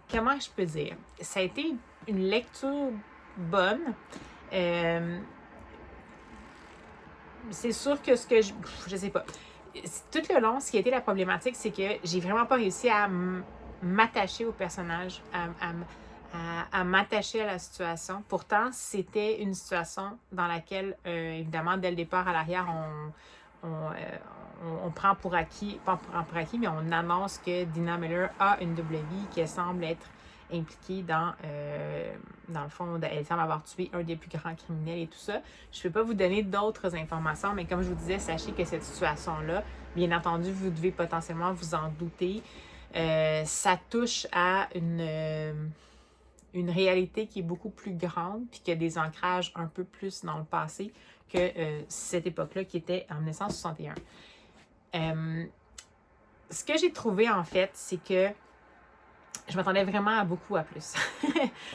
Speaker 1: Comment je peux dire? Ça a été une lecture bonne. C'est sûr que ce que je sais pas. Tout le long, ce qui a été la problématique, c'est que j'ai vraiment pas réussi à m'attacher au personnage, à m'attacher à la situation. Pourtant, c'était une situation dans laquelle, évidemment, dès le départ à l'arrière, on prend pour acquis, pas pour acquis, mais on annonce que Dina Miller a une double vie, qu'elle semble être impliquée dans le fond, elle semble avoir tué un des plus grands criminels et tout ça. Je ne peux pas vous donner d'autres informations, mais comme je vous disais, sachez que cette situation-là, bien entendu, vous devez potentiellement vous en douter. Ça touche à une réalité qui est beaucoup plus grande, puis qui a des ancrages un peu plus dans le passé que cette époque-là qui était en 1961. Ce que j'ai trouvé, en fait, c'est que je m'attendais vraiment à beaucoup à plus.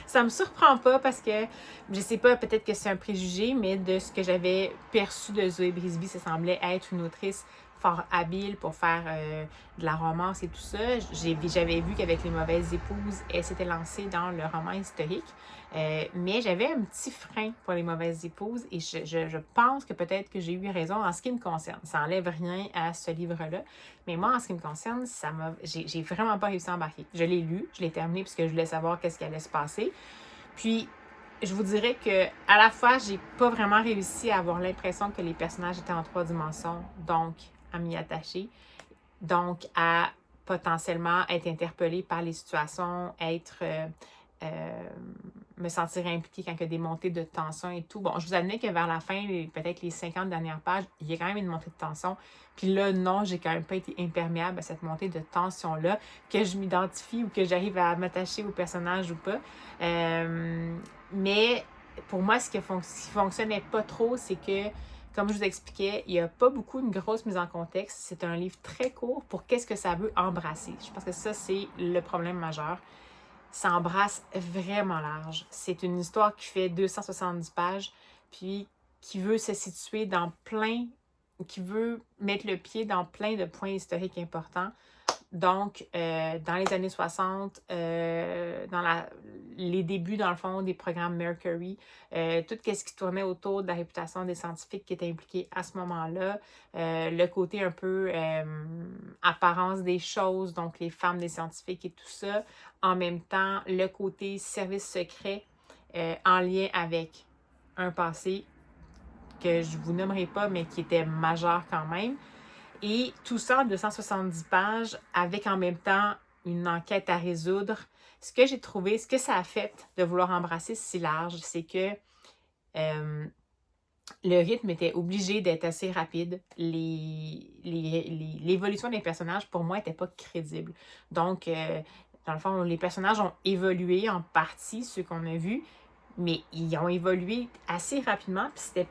Speaker 1: Ça me surprend pas parce que, je sais pas, peut-être que c'est un préjugé, mais de ce que j'avais perçu de Zoé Brisby, ça semblait être une autrice fort habile pour faire de la romance et tout ça. J'avais vu qu'avec Les Mauvaises Épouses, elle s'était lancée dans le roman historique. Mais j'avais un petit frein pour Les Mauvaises Épouses et je pense que peut-être que j'ai eu raison en ce qui me concerne. Ça n'enlève rien à ce livre-là. Mais moi, en ce qui me concerne, j'ai vraiment pas réussi à embarquer. Je l'ai lu, je l'ai terminé parce que je voulais savoir qu'est-ce qui allait se passer. Puis, je vous dirais que à la fois, j'ai pas vraiment réussi à avoir l'impression que les personnages étaient en 3 dimensions, donc à m'y attacher, donc à potentiellement être interpellée par les situations, me sentir impliquée quand il y a des montées de tension et tout. Bon, je vous admets que vers la fin, peut-être les 50 dernières pages, il y a quand même une montée de tension. Puis là, non, j'ai quand même pas été imperméable à cette montée de tension-là, que je m'identifie ou que j'arrive à m'attacher au personnage ou pas. Mais pour moi, ce qui fonctionnait pas trop, c'est que, comme je vous expliquais, il n'y a pas beaucoup une grosse mise en contexte. C'est un livre très court pour qu'est-ce que ça veut embrasser. Je pense que ça, c'est le problème majeur. Ça embrasse vraiment large. C'est une histoire qui fait 270 pages, puis qui veut se situer qui veut mettre le pied dans plein de points historiques importants. Donc, dans les années 60, dans les débuts, dans le fond, des programmes Mercury, tout ce qui tournait autour de la réputation des scientifiques qui étaient impliqués à ce moment-là, le côté un peu apparence des choses, donc les femmes des scientifiques et tout ça, en même temps, le côté service secret en lien avec un passé que je ne vous nommerai pas, mais qui était majeur quand même. Et tout ça en 270 pages, avec en même temps une enquête à résoudre. Ce que j'ai trouvé, ce que ça a fait de vouloir embrasser si large, c'est que le rythme était obligé d'être assez rapide. L'évolution des personnages, pour moi, n'était pas crédible. Donc, dans le fond, les personnages ont évolué en partie, ceux qu'on a vus, mais ils ont évolué assez rapidement, puis c'était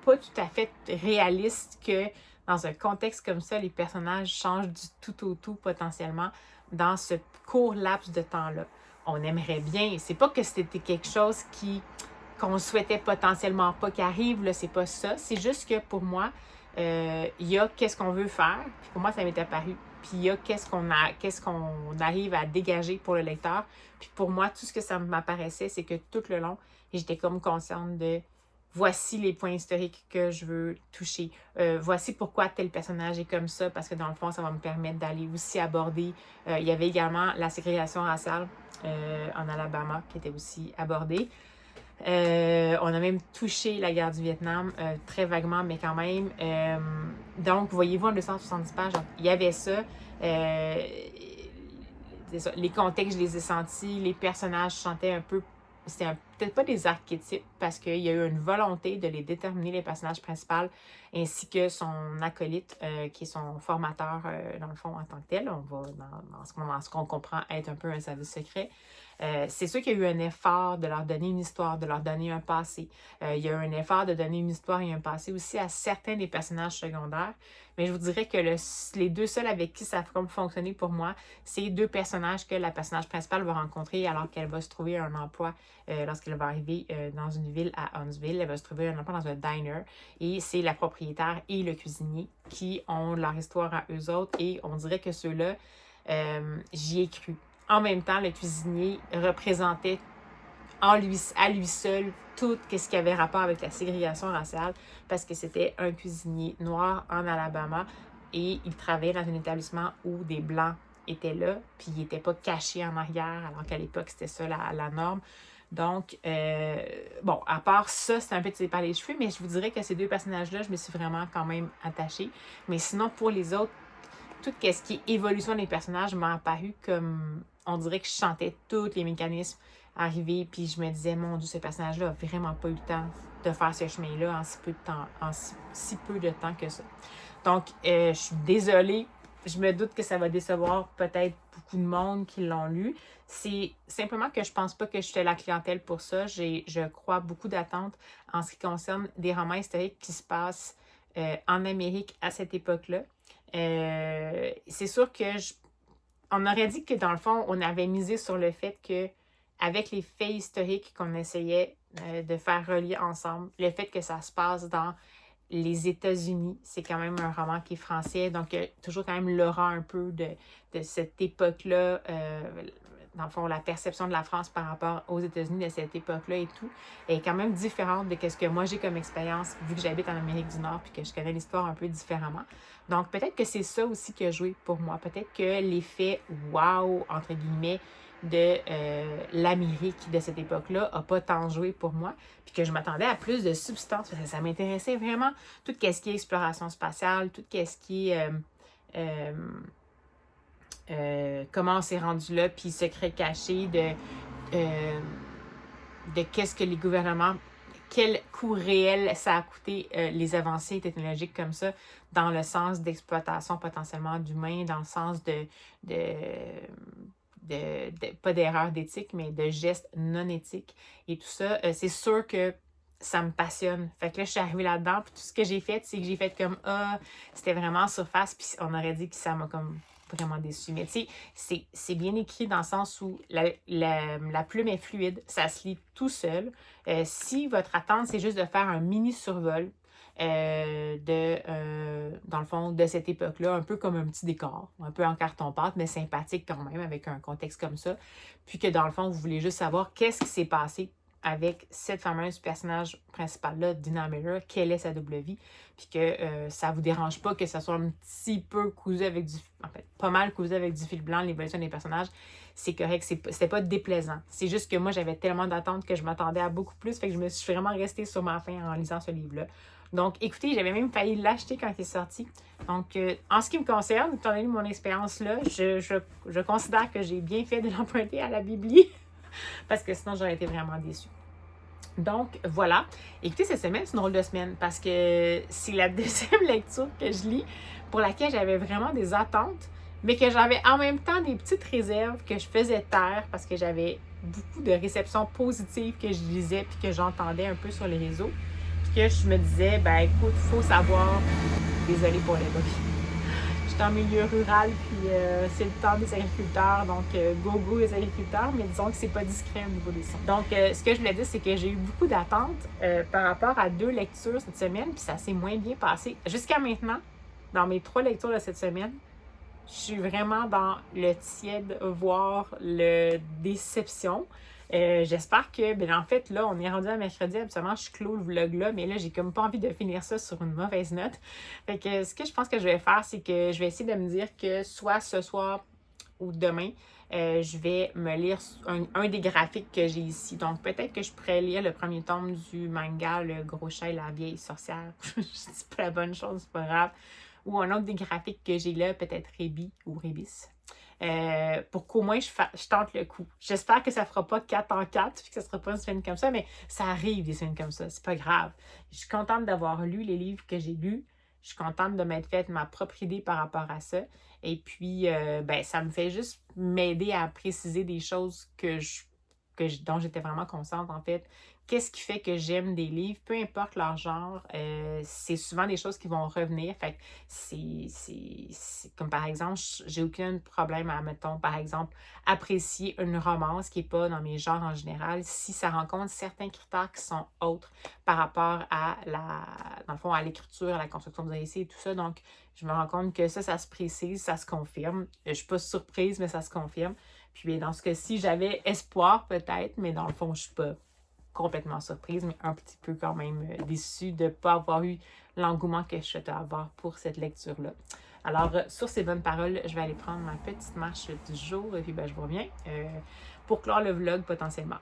Speaker 1: pas tout à fait réaliste que dans un contexte comme ça, les personnages changent du tout au tout potentiellement dans ce court laps de temps-là. On aimerait bien, c'est pas que c'était quelque chose qu'on souhaitait potentiellement pas qu'il arrive, là, c'est pas ça. C'est juste que pour moi, il y a qu'est-ce qu'on veut faire, puis pour moi, ça m'est apparu. Puis il y a qu'est-ce qu'on arrive à dégager pour le lecteur. Puis pour moi, tout ce que ça m'apparaissait, c'est que tout le long, j'étais comme consciente de voici les points historiques que je veux toucher. Voici pourquoi tel personnage est comme ça, parce que dans le fond, ça va me permettre d'aller aussi aborder. Il y avait également la ségrégation raciale en Alabama qui était aussi abordée. On a même touché la guerre du Vietnam, très vaguement, mais quand même. Donc, voyez-vous, en 270 pages, donc, il y avait ça. C'est ça. Les contextes, je les ai sentis. Les personnages chantaient un peu. peut-être pas des archétypes, parce qu'il y a eu une volonté de les déterminer, les personnages principaux, ainsi que son acolyte, qui est son formateur, dans le fond, en tant que tel. On va dans ce qu'on comprend être un peu un service secret. C'est sûr qu'il y a eu un effort de leur donner une histoire, de leur donner un passé. Il y a eu un effort de donner une histoire et un passé aussi à certains des personnages secondaires. Mais je vous dirais que les deux seuls avec qui ça a comme fonctionné pour moi, c'est deux personnages que la personnage principale va rencontrer alors qu'elle va se trouver un emploi lorsqu'elle va arriver dans une ville à Huntsville. Elle va se trouver un emploi dans un diner et c'est la propriétaire et le cuisinier qui ont leur histoire à eux autres et on dirait que ceux-là, j'y ai cru. En même temps, le cuisinier représentait à lui seul tout ce qui avait rapport avec la ségrégation raciale parce que c'était un cuisinier noir en Alabama et il travaillait dans un établissement où des Blancs étaient là, puis il n'était pas caché en arrière, alors qu'à l'époque, c'était ça la norme. Donc, bon, à part ça, c'est un peu tiré par les cheveux, mais je vous dirais que ces deux personnages-là, je me suis vraiment quand même attachée. Mais sinon, pour les autres, tout ce qui est évolution des personnages m'a apparu comme, on dirait que je chantais tous les mécanismes arriver, puis je me disais, mon Dieu, ce personnage-là a vraiment pas eu le temps de faire ce chemin-là en si peu de temps, si peu de temps que ça. Donc, je suis désolée, je me doute que ça va décevoir peut-être beaucoup de monde qui l'ont lu. C'est simplement que je pense pas que j'étais la clientèle pour ça. Je crois beaucoup d'attentes en ce qui concerne des romans historiques qui se passent en Amérique à cette époque-là. C'est sûr que on aurait dit que dans le fond, on avait misé sur le fait que avec les faits historiques qu'on essayait de faire relier ensemble, le fait que ça se passe dans les États-Unis, c'est quand même un roman qui est français, donc il y a toujours quand même l'aura un peu de cette époque-là, dans le fond, la perception de la France par rapport aux États-Unis de cette époque-là et tout, est quand même différente de ce que moi j'ai comme expérience, vu que j'habite en Amérique du Nord puis que je connais l'histoire un peu différemment. Donc peut-être que c'est ça aussi qui a joué pour moi. Peut-être que l'effet « wow » entre guillemets de l'Amérique de cette époque-là n'a pas tant joué pour moi, puis que je m'attendais à plus de substance, parce que ça m'intéressait vraiment tout ce qui est exploration spatiale, tout ce qui est comment on s'est rendu là, puis secret caché de qu'est-ce que les gouvernements, quel coût réel ça a coûté les avancées technologiques comme ça, dans le sens d'exploitation potentiellement d'humains, dans le sens pas d'erreur d'éthique, mais de gestes non éthiques et tout ça. C'est sûr que ça me passionne. Fait que là, je suis arrivée là-dedans, puis tout ce que j'ai fait, c'est que j'ai fait comme, c'était vraiment en surface, puis on aurait dit que ça m'a comme vraiment déçue. Mais tu sais, c'est bien écrit dans le sens où la plume est fluide, ça se lit tout seul. Si votre attente, c'est juste de faire un mini survol, dans le fond, de cette époque-là, un peu comme un petit décor, un peu en carton-pâte, mais sympathique quand même, avec un contexte comme ça. Puis que dans le fond, vous voulez juste savoir qu'est-ce qui s'est passé avec cette fameuse personnage principale-là, Dina Miller, quelle est sa double vie, puis que ça vous dérange pas que ça soit un petit peu cousu avec en fait, pas mal cousu avec du fil blanc, l'évolution des personnages, c'est correct, c'était pas déplaisant. C'est juste que moi, j'avais tellement d'attentes que je m'attendais à beaucoup plus, fait que je me suis vraiment restée sur ma faim en lisant ce livre-là. Donc, écoutez, j'avais même failli l'acheter quand il est sorti. Donc, en ce qui me concerne, étant donné mon expérience-là, je considère que j'ai bien fait de l'emprunter à la Bibli, parce que sinon, j'aurais été vraiment déçue. Donc, voilà. Écoutez, cette semaine, c'est une drôle de semaine, parce que c'est la deuxième lecture que je lis, pour laquelle j'avais vraiment des attentes, mais que j'avais en même temps des petites réserves que je faisais taire, parce que j'avais beaucoup de réceptions positives que je lisais, puis que j'entendais un peu sur les réseaux. Que je me disais, ben écoute, il faut savoir, désolée pour les bruits. Je suis en milieu rural, puis c'est le temps des agriculteurs, donc go les agriculteurs, mais disons que c'est pas discret au niveau des sons. Donc, ce que je voulais dire, c'est que j'ai eu beaucoup d'attentes par rapport à 2 lectures cette semaine, puis ça s'est moins bien passé. Jusqu'à maintenant, dans mes 3 lectures de cette semaine, je suis vraiment dans le tiède, voire le déception. J'espère que, en fait, là, on est rendu à mercredi, absolument, je clôt le vlog-là, mais là, j'ai comme pas envie de finir ça sur une mauvaise note. Fait que ce que je pense que je vais faire, c'est que je vais essayer de me dire que soit ce soir ou demain, je vais me lire un des graphiques que j'ai ici. Donc, peut-être que je pourrais lire le premier tome du manga, Le Gros Chat et la Vieille Sorcière. Je dis pas la bonne chose, c'est pas grave. Ou un autre des graphiques que j'ai là, peut-être Rébi ou Rébis. pour qu'au moins je tente le coup. J'espère que ça ne fera pas 4 en 4, puis que ça ne sera pas une semaine comme ça, mais ça arrive des semaines comme ça, c'est pas grave. Je suis contente d'avoir lu les livres que j'ai lus. Je suis contente de m'être faite ma propre idée par rapport à ça. Et puis, ben, ça me fait juste m'aider à préciser des choses dont j'étais vraiment consciente, en fait. Qu'est-ce qui fait que j'aime des livres, peu importe leur genre, c'est souvent des choses qui vont revenir. Fait que c'est comme par exemple, j'ai aucun problème à, mettons, par exemple, apprécier une romance qui n'est pas dans mes genres en général si ça rencontre certains critères qui sont autres par rapport à dans le fond, à l'écriture, à la construction des récits et tout ça. Donc, je me rends compte que ça se précise, ça se confirme. Je ne suis pas surprise, mais ça se confirme. Puis bien, dans ce cas-ci, j'avais espoir peut-être, mais dans le fond, je ne suis pas complètement surprise, mais un petit peu quand même déçue de ne pas avoir eu l'engouement que je souhaitais avoir pour cette lecture-là. Alors, sur ces bonnes paroles, je vais aller prendre ma petite marche du jour et puis ben, je vous reviens pour clore le vlog potentiellement.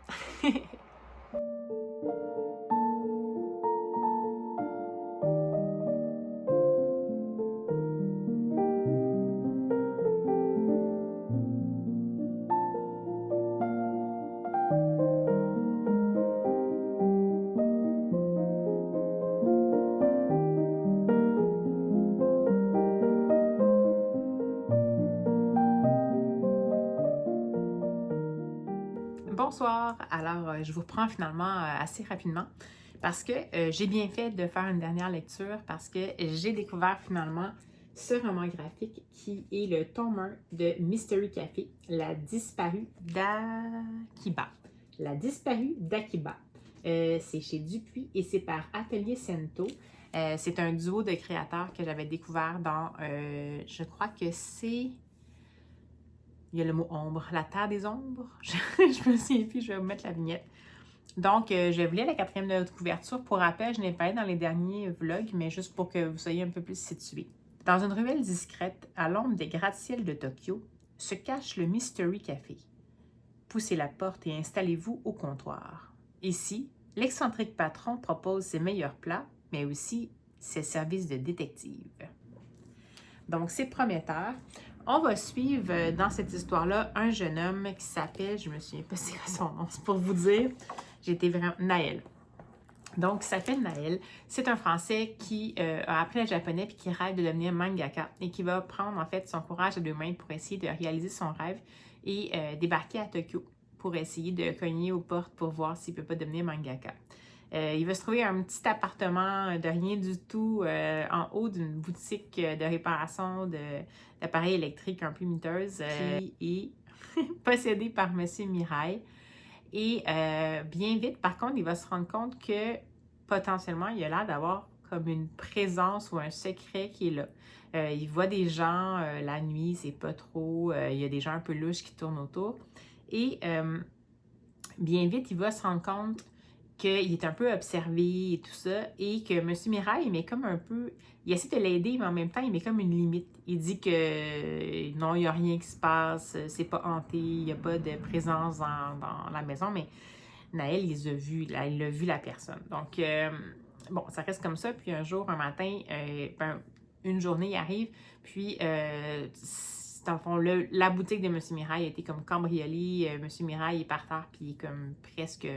Speaker 1: Bonsoir! Alors, je vous reprends finalement assez rapidement parce que j'ai bien fait de faire une dernière lecture parce que j'ai découvert finalement ce roman graphique qui est le tome 1 de Mystery Café, La disparue d'Akiba. La disparue d'Akiba. C'est chez Dupuis et c'est par Atelier Sento. C'est un duo de créateurs que j'avais découvert dans, je crois que c'est... Il y a le mot ombre, la terre des ombres. Je me souviens plus, je vais vous mettre la vignette. Donc, je voulais la 4e de couverture. Pour rappel, je n'ai pas été dans les derniers vlogs, mais juste pour que vous soyez un peu plus situés. Dans une ruelle discrète, à l'ombre des gratte-ciels de Tokyo, se cache le Mystery Café. Poussez la porte et installez-vous au comptoir. Ici, l'excentrique patron propose ses meilleurs plats, mais aussi ses services de détective. Donc, c'est prometteur. On va suivre dans cette histoire-là un jeune homme qui s'appelle, je me souviens pas c'est quoi son nom, c'est pour vous dire, j'étais vraiment Naël. Donc, il s'appelle Naël. C'est un Français qui a appris le japonais et qui rêve de devenir mangaka et qui va prendre en fait son courage à deux mains pour essayer de réaliser son rêve et débarquer à Tokyo pour essayer de cogner aux portes pour voir s'il ne peut pas devenir mangaka. Il va se trouver un petit appartement de rien du tout en haut d'une boutique de réparation d'appareils électriques un peu miteuse qui est possédé par M. Mirai. Et bien vite, par contre, il va se rendre compte que potentiellement, il a l'air d'avoir comme une présence ou un secret qui est là. Il voit des gens la nuit, c'est pas trop. Il y a des gens un peu louches qui tournent autour. Et bien vite, il va se rendre compte qu'il est un peu observé et tout ça, et que M. Mirai, il met comme un peu... Il essaie de l'aider, mais en même temps, il met comme une limite. Il dit que non, il n'y a rien qui se passe, c'est pas hanté, il n'y a pas de présence dans la maison, mais Naël, il a vu la personne. Donc, bon, ça reste comme ça, puis un jour, un matin, une journée, il arrive, puis... dans le fond, la boutique de M. Mirai a été comme cambriolée. M. Mirai est par terre, puis il est comme presque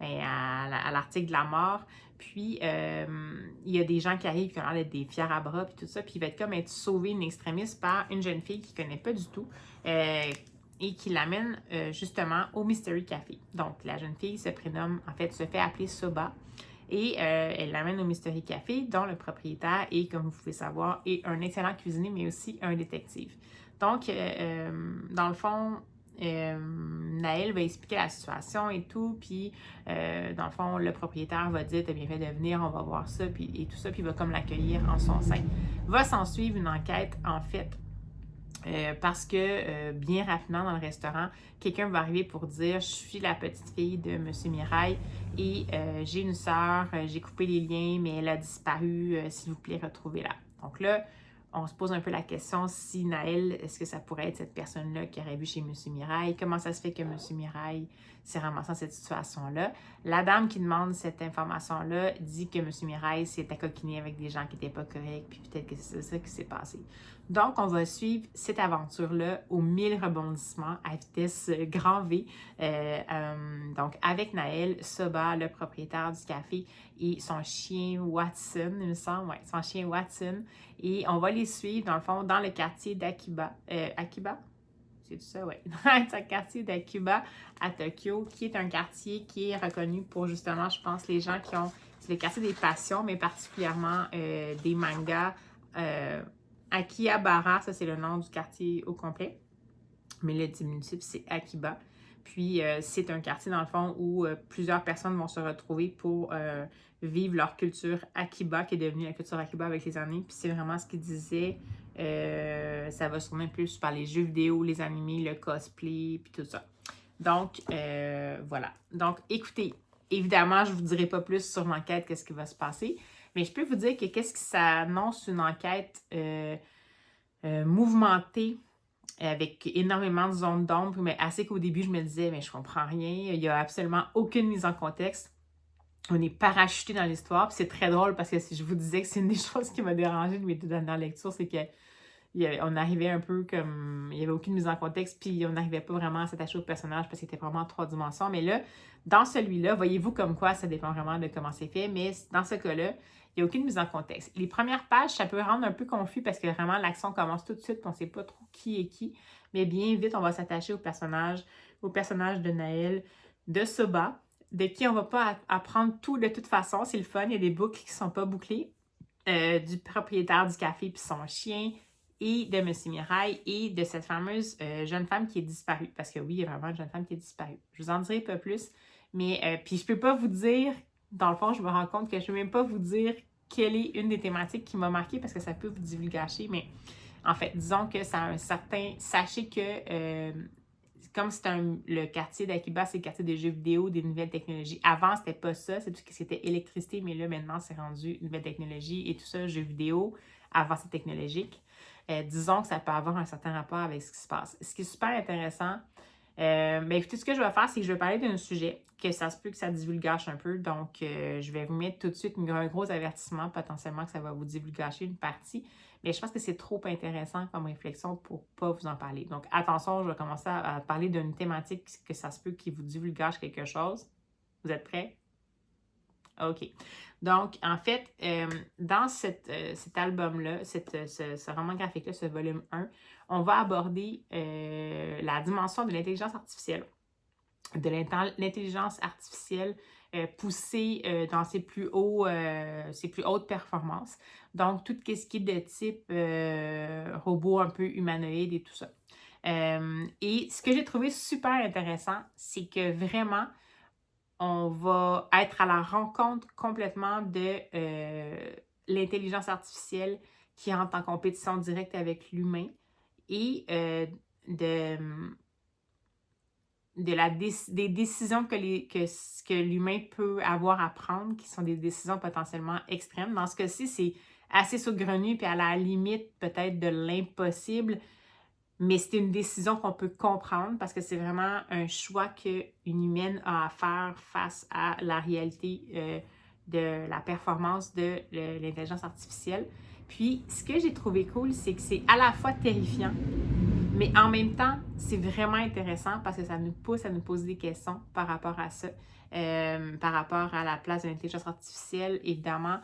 Speaker 1: à l'article de la mort. Puis, il y a des gens qui arrivent qui ont l'air d'être des fiers à bras, puis tout ça. Puis, il va être comme être sauvé, une extrémiste, par une jeune fille qu'il ne connaît pas du tout et qui l'amène justement au Mystery Café. Donc, la jeune fille se prénomme, en fait, se fait appeler Soba. Et elle l'amène au Mystery Café, dont le propriétaire est, comme vous pouvez savoir, est un excellent cuisinier, mais aussi un détective. Donc, dans le fond, Naël va expliquer la situation et tout, puis dans le fond, le propriétaire va dire « T'as bien fait de venir, on va voir ça », et tout ça, puis il va comme l'accueillir en son sein. Va s'en suivre une enquête, en fait, parce que bien rapidement dans le restaurant, quelqu'un va arriver pour dire « Je suis la petite fille de M. Mirai et j'ai une sœur, j'ai coupé les liens, mais elle a disparu, s'il vous plaît, retrouvez-la. » Donc là, on se pose un peu la question si Naël, est-ce que ça pourrait être cette personne-là qui aurait vu chez M. Mirail? Comment ça se fait que M. Mirail s'est ramassé dans cette situation-là? La dame qui demande cette information-là dit que M. Mirail s'est accoquiné avec des gens qui n'étaient pas corrects, puis peut-être que c'est ça qui s'est passé. Donc, on va suivre cette aventure-là aux 1000 rebondissements à vitesse grand V. Donc, avec Naël, Soba, le propriétaire du café, et son chien Watson, il me semble, ouais, son chien Watson. Et on va les suivre, dans le fond, dans le quartier d'Akiba. Akiba? C'est tout ça, oui. Dans le quartier d'Akiba à Tokyo, qui est un quartier qui est reconnu pour, justement, je pense, les gens qui ont... C'est le quartier des passions, mais particulièrement des mangas. Akihabara, ça c'est le nom du quartier au complet. Mais le diminutif, c'est Akiba. Puis, c'est un quartier, dans le fond, où plusieurs personnes vont se retrouver pour vivre leur culture Akiba, qui est devenue la culture Akiba avec les années. Puis, c'est vraiment ce qu'il disait. Ça va se tourner plus par les jeux vidéo, les animés, le cosplay, puis tout ça. Donc, voilà. Donc, écoutez, évidemment, je ne vous dirai pas plus sur l'enquête, qu'est-ce qui va se passer. Mais je peux vous dire que qu'est-ce qui s'annonce une enquête mouvementée, avec énormément de zones d'ombre, mais assez qu'au début, je me disais, mais je comprends rien, il n'y a absolument aucune mise en contexte. On est parachuté dans l'histoire, puis c'est très drôle parce que si je vous disais que c'est une des choses qui m'a dérangée de mes deux dernières lectures, c'est qu'on arrivait un peu comme... Il n'y avait aucune mise en contexte, puis on n'arrivait pas vraiment à s'attacher au personnage parce qu'il était vraiment en 3 dimensions. Mais là, dans celui-là, voyez-vous comme quoi ça dépend vraiment de comment c'est fait, mais dans ce cas-là, il n'y a aucune mise en contexte. Les premières pages, ça peut rendre un peu confus parce que vraiment, l'action commence tout de suite, puis on ne sait pas trop qui est qui. Mais bien vite, on va s'attacher au personnage de Naël, de Soba, de qui on ne va pas apprendre tout de toute façon. C'est le fun, il y a des boucles qui ne sont pas bouclées. Du propriétaire du café puis son chien, et de M. Mirail, et de cette fameuse jeune femme qui est disparue. Parce que oui, il y a vraiment une jeune femme qui est disparue. Je vous en dirai pas plus, mais puis je peux pas vous dire... Dans le fond, je me rends compte que je ne peux même pas vous dire quelle est une des thématiques qui m'a marquée parce que ça peut vous divulgacher, mais en fait, disons que ça a un certain... Sachez que comme c'est le quartier d'Akiba, c'est le quartier des jeux vidéo, des nouvelles technologies. Avant, c'était pas ça, c'est tout ce qui c'était électricité, mais là, maintenant, c'est rendu nouvelles technologies et tout ça, jeux vidéo. Avant, c'est technologique. Disons que ça peut avoir un certain rapport avec ce qui se passe. Ce qui est super intéressant, écoutez, ce que je vais faire, c'est que je vais parler d'un sujet que ça se peut que ça divulgâche un peu. Donc, je vais vous mettre tout de suite un gros avertissement, potentiellement que ça va vous divulgâcher une partie. Mais je pense que c'est trop intéressant comme réflexion pour ne pas vous en parler. Donc, attention, je vais commencer à parler d'une thématique que ça se peut qui vous divulgâche quelque chose. Vous êtes prêts? OK. Donc, en fait, dans cet album-là, ce roman graphique-là, ce volume 1, on va aborder la dimension de l'intelligence artificielle. De l'intelligence artificielle poussée dans ses plus hautes performances. Donc, tout ce qui est de type robot un peu humanoïde et tout ça. Et ce que j'ai trouvé super intéressant, c'est que vraiment, on va être à la rencontre complètement de l'intelligence artificielle qui entre en compétition directe avec l'humain et des décisions que l'humain peut avoir à prendre, qui sont des décisions potentiellement extrêmes. Dans ce cas-ci, c'est assez saugrenu puis à la limite peut-être de l'impossible, mais c'est une décision qu'on peut comprendre parce que c'est vraiment un choix qu'une humaine a à faire face à la réalité de la performance de l'intelligence artificielle. Puis, ce que j'ai trouvé cool, c'est que c'est à la fois terrifiant, mais en même temps, c'est vraiment intéressant parce que ça nous pousse à nous poser des questions par rapport à ça, par rapport à la place de l'intelligence artificielle, évidemment.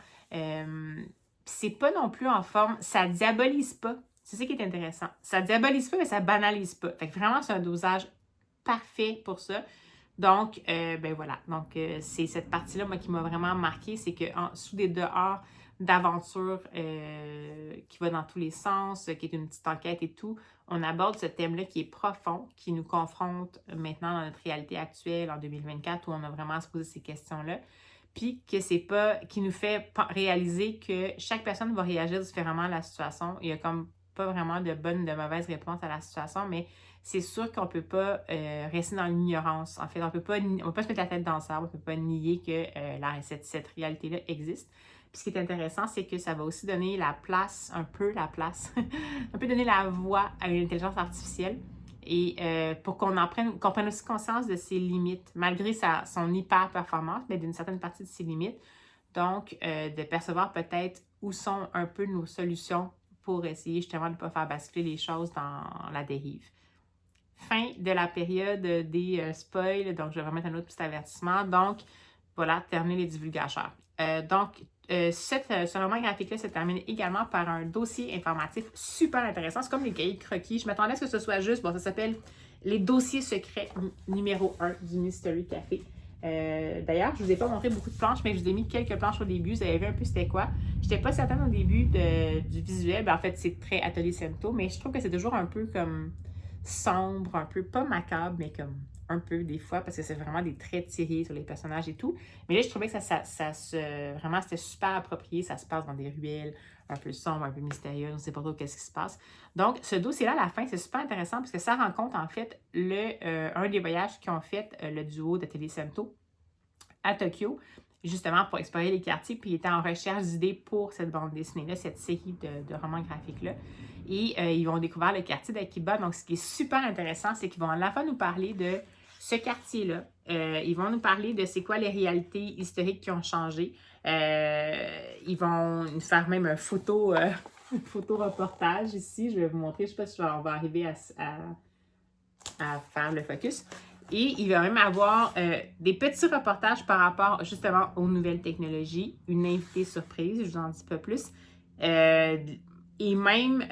Speaker 1: C'est pas non plus en forme, ça diabolise pas. C'est ça qui est intéressant. Ça diabolise pas, mais ça banalise pas. Fait que vraiment, c'est un dosage parfait pour ça. Donc, voilà. Donc, c'est cette partie-là, moi, qui m'a vraiment marquée, c'est qu'en dessous des dehors d'aventure qui va dans tous les sens, qui est une petite enquête et tout, on aborde ce thème-là qui est profond, qui nous confronte maintenant dans notre réalité actuelle, en 2024, où on a vraiment à se poser ces questions-là. Puis que c'est pas, qui nous fait réaliser que chaque personne va réagir différemment à la situation. Il y a comme pas vraiment de bonne ou de mauvaise réponse à la situation, mais c'est sûr qu'on ne peut pas rester dans l'ignorance. En fait, on ne peut pas se mettre la tête dans le sable, on ne peut pas nier que cette réalité-là existe. Puis ce qui est intéressant, c'est que ça va aussi donner un peu donner la voix à une intelligence artificielle et pour qu'on prenne aussi conscience de ses limites, malgré son hyper-performance, mais d'une certaine partie de ses limites. Donc, de percevoir peut-être où sont un peu nos solutions pour essayer justement de ne pas faire basculer les choses dans la dérive. Fin de la période des spoils, donc je vais remettre un autre petit avertissement. Donc, voilà, terminer les divulgateurs. Ce roman graphique-là se termine également par un dossier informatif super intéressant. C'est comme les cahiers de croquis. Je m'attendais à ce que ce soit juste. Bon, ça s'appelle Les dossiers secrets numéro 1 du Mystery Café. D'ailleurs, je ne vous ai pas montré beaucoup de planches, mais je vous ai mis quelques planches au début. Vous avez vu un peu c'était quoi. Je n'étais pas certaine au début du visuel. Ben, en fait, c'est très Atelier Sento, mais je trouve que c'est toujours un peu comme sombre, un peu pas macabre, mais comme un peu des fois, parce que c'est vraiment des traits tirés sur les personnages et tout. Mais là, je trouvais que vraiment, c'était super approprié. Ça se passe dans des ruelles un peu sombres, un peu mystérieuses. On ne sait pas trop qu'est-ce qui se passe. Donc, ce dossier-là, à la fin, c'est super intéressant parce que ça rencontre, en fait, un des voyages qu'ils ont fait, le duo d'Atelier Sento à Tokyo, justement pour explorer les quartiers, puis ils étaient en recherche d'idées pour cette bande dessinée-là, cette série de romans graphiques-là. Et ils vont découvrir le quartier d'Akiba. Donc, ce qui est super intéressant, c'est qu'ils vont à la fois nous parler de ce quartier-là. Ils vont nous parler de c'est quoi les réalités historiques qui ont changé. Ils vont nous faire même un photo-reportage ici. Je vais vous montrer, je ne sais pas si on va arriver à faire le focus. Et il va même avoir des petits reportages par rapport justement aux nouvelles technologies, une invitée surprise, je vous en dis pas plus. Et même,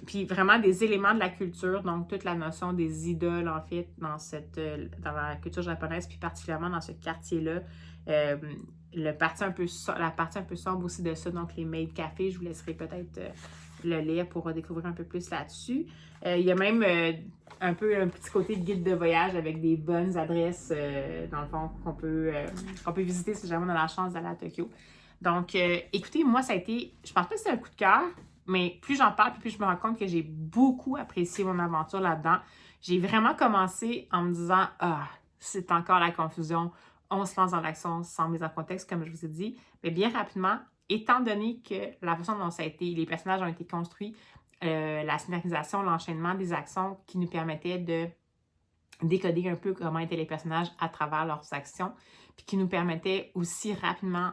Speaker 1: puis vraiment des éléments de la culture, donc toute la notion des idoles, en fait, dans la culture japonaise, puis particulièrement dans ce quartier-là. La partie un peu sombre aussi de ça, donc les maid cafés, je vous laisserai peut-être le lire pour redécouvrir un peu plus là-dessus. Il y a même un peu un petit côté de guide de voyage avec des bonnes adresses, dans le fond, qu'on peut visiter si jamais on a la chance d'aller à Tokyo. Donc, écoutez, moi, ça a été, je pense pas que c'est un coup de cœur, mais plus j'en parle, plus je me rends compte que j'ai beaucoup apprécié mon aventure là-dedans. J'ai vraiment commencé en me disant, c'est encore la confusion, on se lance dans l'action sans mise en contexte, comme je vous ai dit. Mais bien rapidement, étant donné que la façon dont les personnages ont été construits, la scénarisation, l'enchaînement des actions qui nous permettaient de décoder un peu comment étaient les personnages à travers leurs actions, puis qui nous permettait aussi rapidement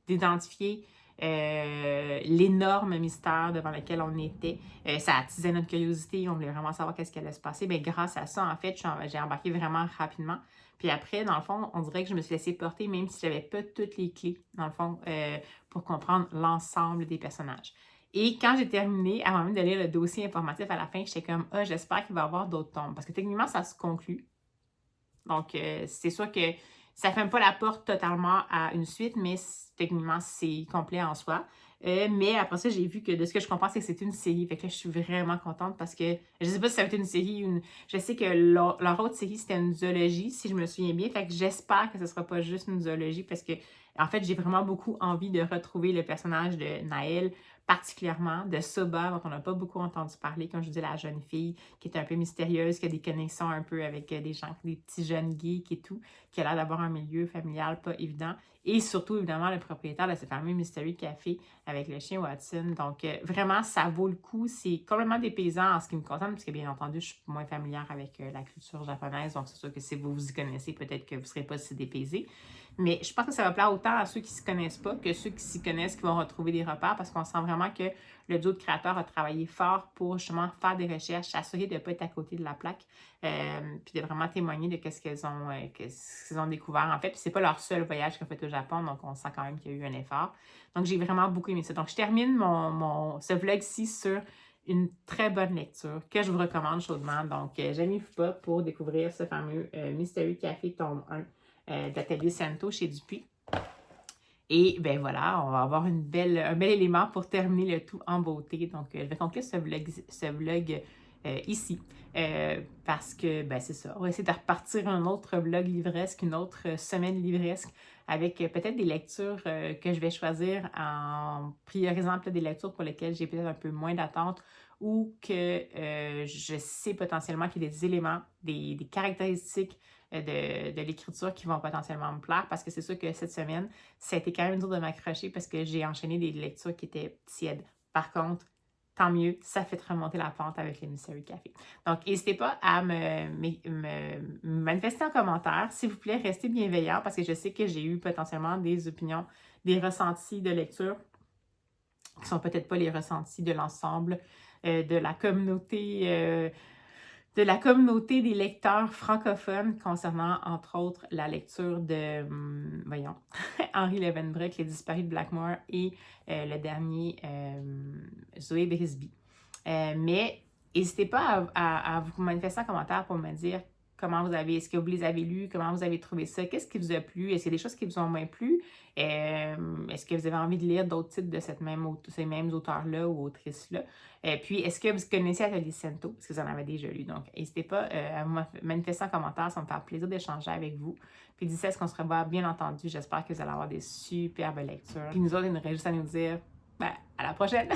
Speaker 1: d'identifier l'énorme mystère devant lequel on était. Ça attisait notre curiosité, on voulait vraiment savoir qu'est-ce qui allait se passer. Bien, grâce à ça, en fait, j'ai embarqué vraiment rapidement. Puis après, dans le fond, on dirait que je me suis laissée porter, même si je n'avais pas toutes les clés, dans le fond, pour comprendre l'ensemble des personnages. Et quand j'ai terminé, avant même de lire le dossier informatif à la fin, j'étais comme, j'espère qu'il va y avoir d'autres tomes. Parce que techniquement, ça se conclut. Donc, c'est sûr que ça ne ferme pas la porte totalement à une suite, mais techniquement, c'est complet en soi. Mais après ça, j'ai vu que de ce que je comprends, c'est que c'est une série. Fait que là, je suis vraiment contente parce que je ne sais pas si ça va être une série ou je sais que leur autre série, c'était une zoologie, si je me souviens bien. Fait que j'espère que ce ne sera pas juste une zoologie parce que, en fait, j'ai vraiment beaucoup envie de retrouver le personnage de Naël, particulièrement de Soba, dont on n'a pas beaucoup entendu parler, comme je dis, la jeune fille qui est un peu mystérieuse, qui a des connexions un peu avec des petits jeunes geeks et tout, qui a l'air d'avoir un milieu familial pas évident. Et surtout, évidemment, le propriétaire de ce fameux Mystery Café avec le chien Watson. Donc, vraiment, ça vaut le coup. C'est complètement dépaysant en ce qui me concerne, parce que, bien entendu, je suis moins familière avec la culture japonaise. Donc, c'est sûr que si vous vous y connaissez, peut-être que vous ne serez pas si dépaysé. Mais je pense que ça va plaire autant à ceux qui ne s'y connaissent pas que ceux qui s'y connaissent, qui vont retrouver des repères, parce qu'on sent vraiment que le duo de créateurs a travaillé fort pour justement faire des recherches, s'assurer de ne pas être à côté de la plaque, puis de vraiment témoigner de ce qu'ils ont découvert en fait. Puis c'est pas leur seul voyage qu'ils ont fait au Japon, donc on sent quand même qu'il y a eu un effort. Donc j'ai vraiment beaucoup aimé ça. Donc je termine ce vlog-ci sur une très bonne lecture que je vous recommande chaudement. Donc j'aime pas pour découvrir ce fameux Mystery Café tome 1 d'Atelier Sento chez Dupuis. Et ben voilà, on va avoir un bel élément pour terminer le tout en beauté. Donc, je vais conclure ce vlog ici. Parce que, ben c'est ça, on va essayer de repartir un autre vlog livresque, une autre semaine livresque avec peut-être des lectures que je vais choisir en priorisant peut-être des lectures pour lesquelles j'ai peut-être un peu moins d'attente ou que je sais potentiellement qu'il y a des éléments, des caractéristiques de l'écriture qui vont potentiellement me plaire, parce que c'est sûr que cette semaine, ça a été quand même dur de m'accrocher parce que j'ai enchaîné des lectures qui étaient tièdes. Par contre, tant mieux, ça fait remonter la pente avec les Mystery Café. Donc, n'hésitez pas à me manifester en commentaire. S'il vous plaît, restez bienveillants parce que je sais que j'ai eu potentiellement des opinions, des ressentis de lecture qui ne sont peut-être pas les ressentis de l'ensemble de la communauté des lecteurs francophones concernant, entre autres, la lecture de, voyons, Henri Levenbroek, Les disparus de Blackmore et le dernier, Zoé Brisby. Mais n'hésitez pas à vous manifester en commentaire pour me dire comment vous avez, est-ce que vous les avez lus, comment vous avez trouvé ça, qu'est-ce qui vous a plu, est-ce qu'il y a des choses qui vous ont moins plu, est-ce que vous avez envie de lire d'autres titres de ces mêmes auteurs-là ou autrices-là, puis est-ce que vous connaissez Atelier Cento, parce que vous en avez déjà lu, donc n'hésitez pas à vous manifester en commentaire, ça me fait plaisir d'échanger avec vous, puis d'ici à ce qu'on se revoit, bien entendu, j'espère que vous allez avoir des superbes lectures, puis nous autres, il nous reste juste à nous dire, à la prochaine!